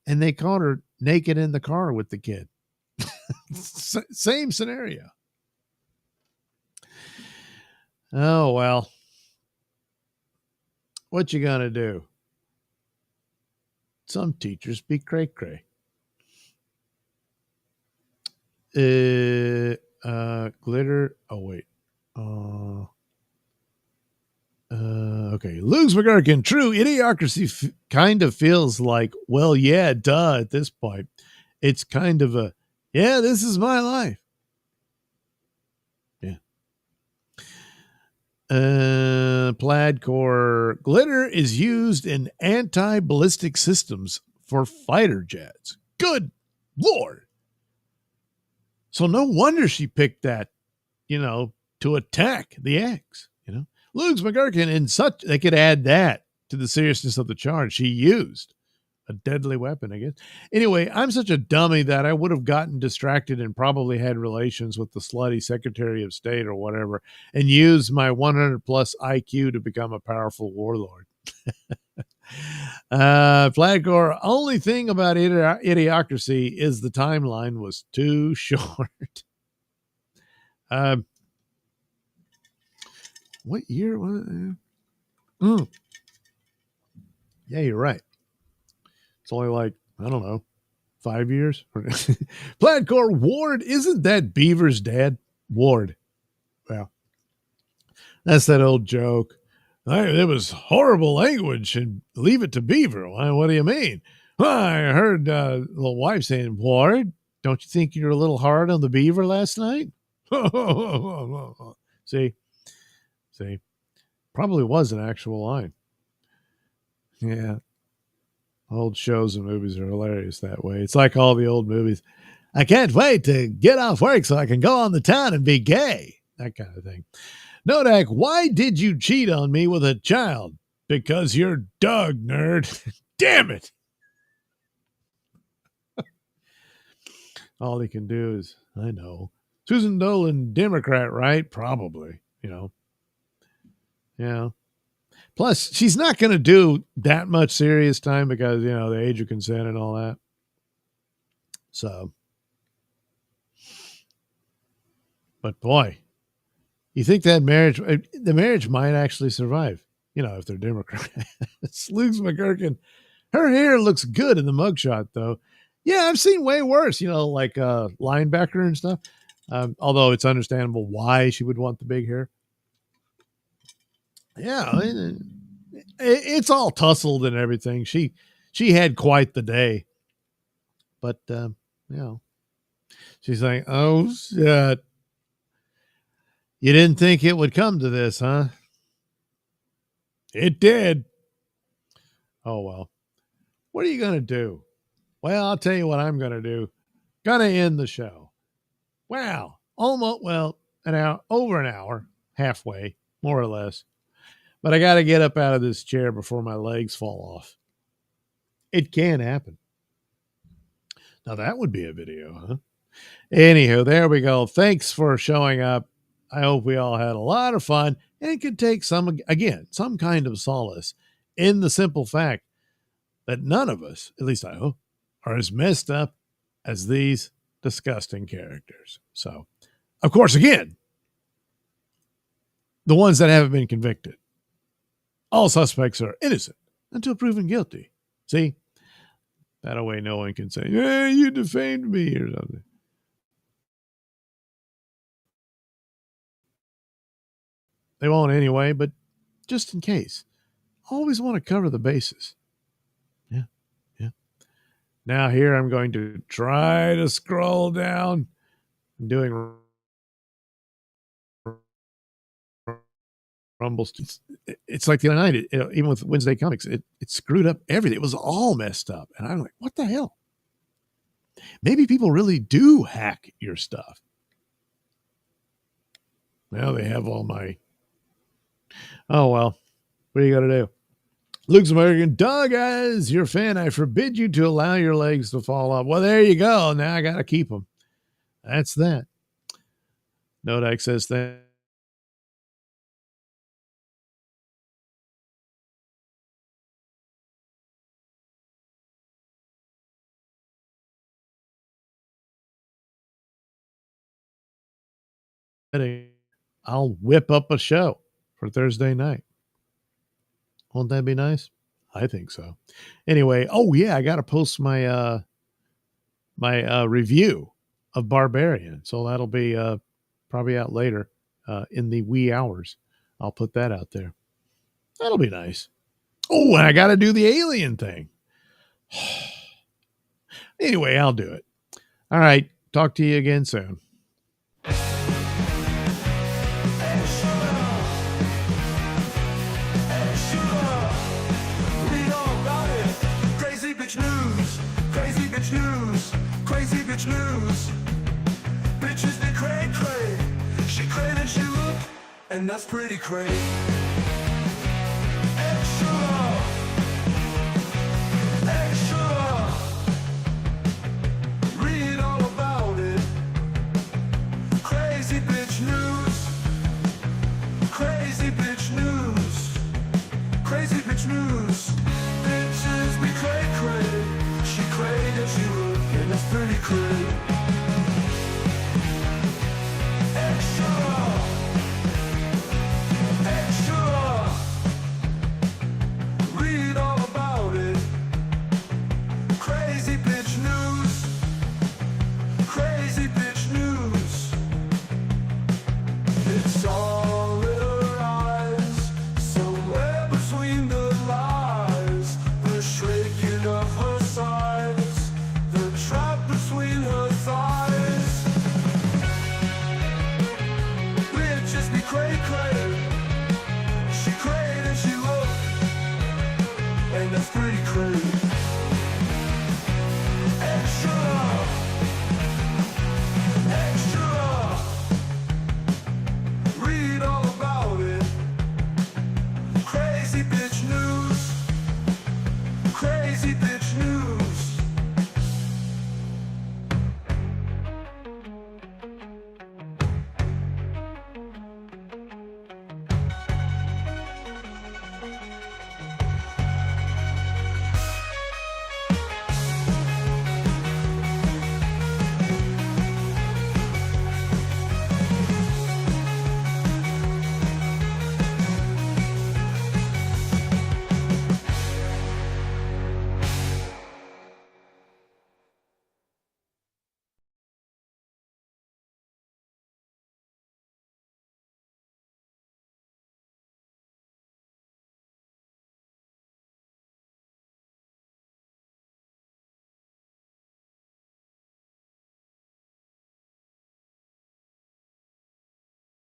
Speaker 2: And they caught her naked in the car with the kid. Same scenario. Oh, well, what you going to do? Some teachers be cray-cray. Glitter. Oh, wait. Okay. Luke's McGurkin. True idiocracy kind of feels like, well, yeah, duh, at this point. It's kind of a, yeah, this is my life. Yeah. Plaid core. Glitter is used in anti-ballistic systems for fighter jets. Good Lord. So no wonder she picked that, to attack the eggs, Luke's McGurkin in such, they could add that to the seriousness of the charge. She used a deadly weapon, I guess. Anyway, I'm such a dummy that I would have gotten distracted and probably had relations with the slutty Secretary of State or whatever and used my 100 plus IQ to become a powerful warlord. Flatcore, only thing about Idiocracy is the timeline was too short. What year was it? Yeah, you're right. It's only like, I don't know, 5 years. Flatcore, Ward, isn't that Beaver's dad? Ward. Well, that's that old joke. It was horrible language and leave it to Beaver. What do you mean? Well, I heard the wife saying, Ward, don't you think you're a little hard on the Beaver last night? See, probably was an actual line. Yeah. Old shows and movies are hilarious that way. It's like all the old movies. I can't wait to get off work so I can go on the town and be gay. That kind of thing. Nodak, why did you cheat on me with a child? Because you're Doug, nerd. Damn it. All he can do is, I know. Susan Dolan, Democrat, right? Probably, Yeah. Plus, she's not going to do that much serious time because, the age of consent and all that. So, but boy, you think that the marriage might actually survive, if they're Democrats. Luke's McGurkin, her hair looks good in the mugshot, though. Yeah, I've seen way worse, like linebacker and stuff. Although it's understandable why she would want the big hair. Yeah, it's all tussled and everything. She had quite the day. But, she's like, oh, shit. You didn't think it would come to this, huh? It did. Oh, well. What are you going to do? Well, I'll tell you what I'm going to do. Going to end the show. Wow. Almost, over an hour, halfway, more or less. But I got to get up out of this chair before my legs fall off. It can happen. Now, that would be a video, huh? Anywho, there we go. Thanks for showing up. I hope we all had a lot of fun and could take some kind of solace in the simple fact that none of us, at least I hope, are as messed up as these disgusting characters. So, of course, again, the ones that haven't been convicted. All suspects are innocent until proven guilty. See? That way no one can say, hey, you defamed me or something. They won't anyway, but just in case. Always want to cover the bases. Yeah. Now here I'm going to try to scroll down. I'm doing Rumbles. It's like the other night, even with Wednesday Comics, it screwed up everything. It was all messed up. And I'm like, what the hell? Maybe people really do hack your stuff. Now they have all my... Oh, well, what are you going to do? Luke's American, Doug, as your fan, I forbid you to allow your legs to fall off. Well, there you go. Now I got to keep them. That's that. Nodak says that. I'll whip up a show for Thursday night. Won't that be nice? I think so. Anyway, oh yeah, I got to post my my review of Barbarian, so that'll be probably out later in the wee hours. I'll put that out there. That'll be nice. Oh, and I got to do the alien thing. Anyway, I'll do it. All right. Talk to you again soon.
Speaker 1: Crazy bitch news. bitch news, crazy bitch news. Bitches be cray cray, she cray and she look, and that's pretty cray. Extra, extra, read all about it. Crazy bitch news, crazy bitch news, crazy bitch news. Bitches be cray cray, she cray and she look, and that's pretty cray.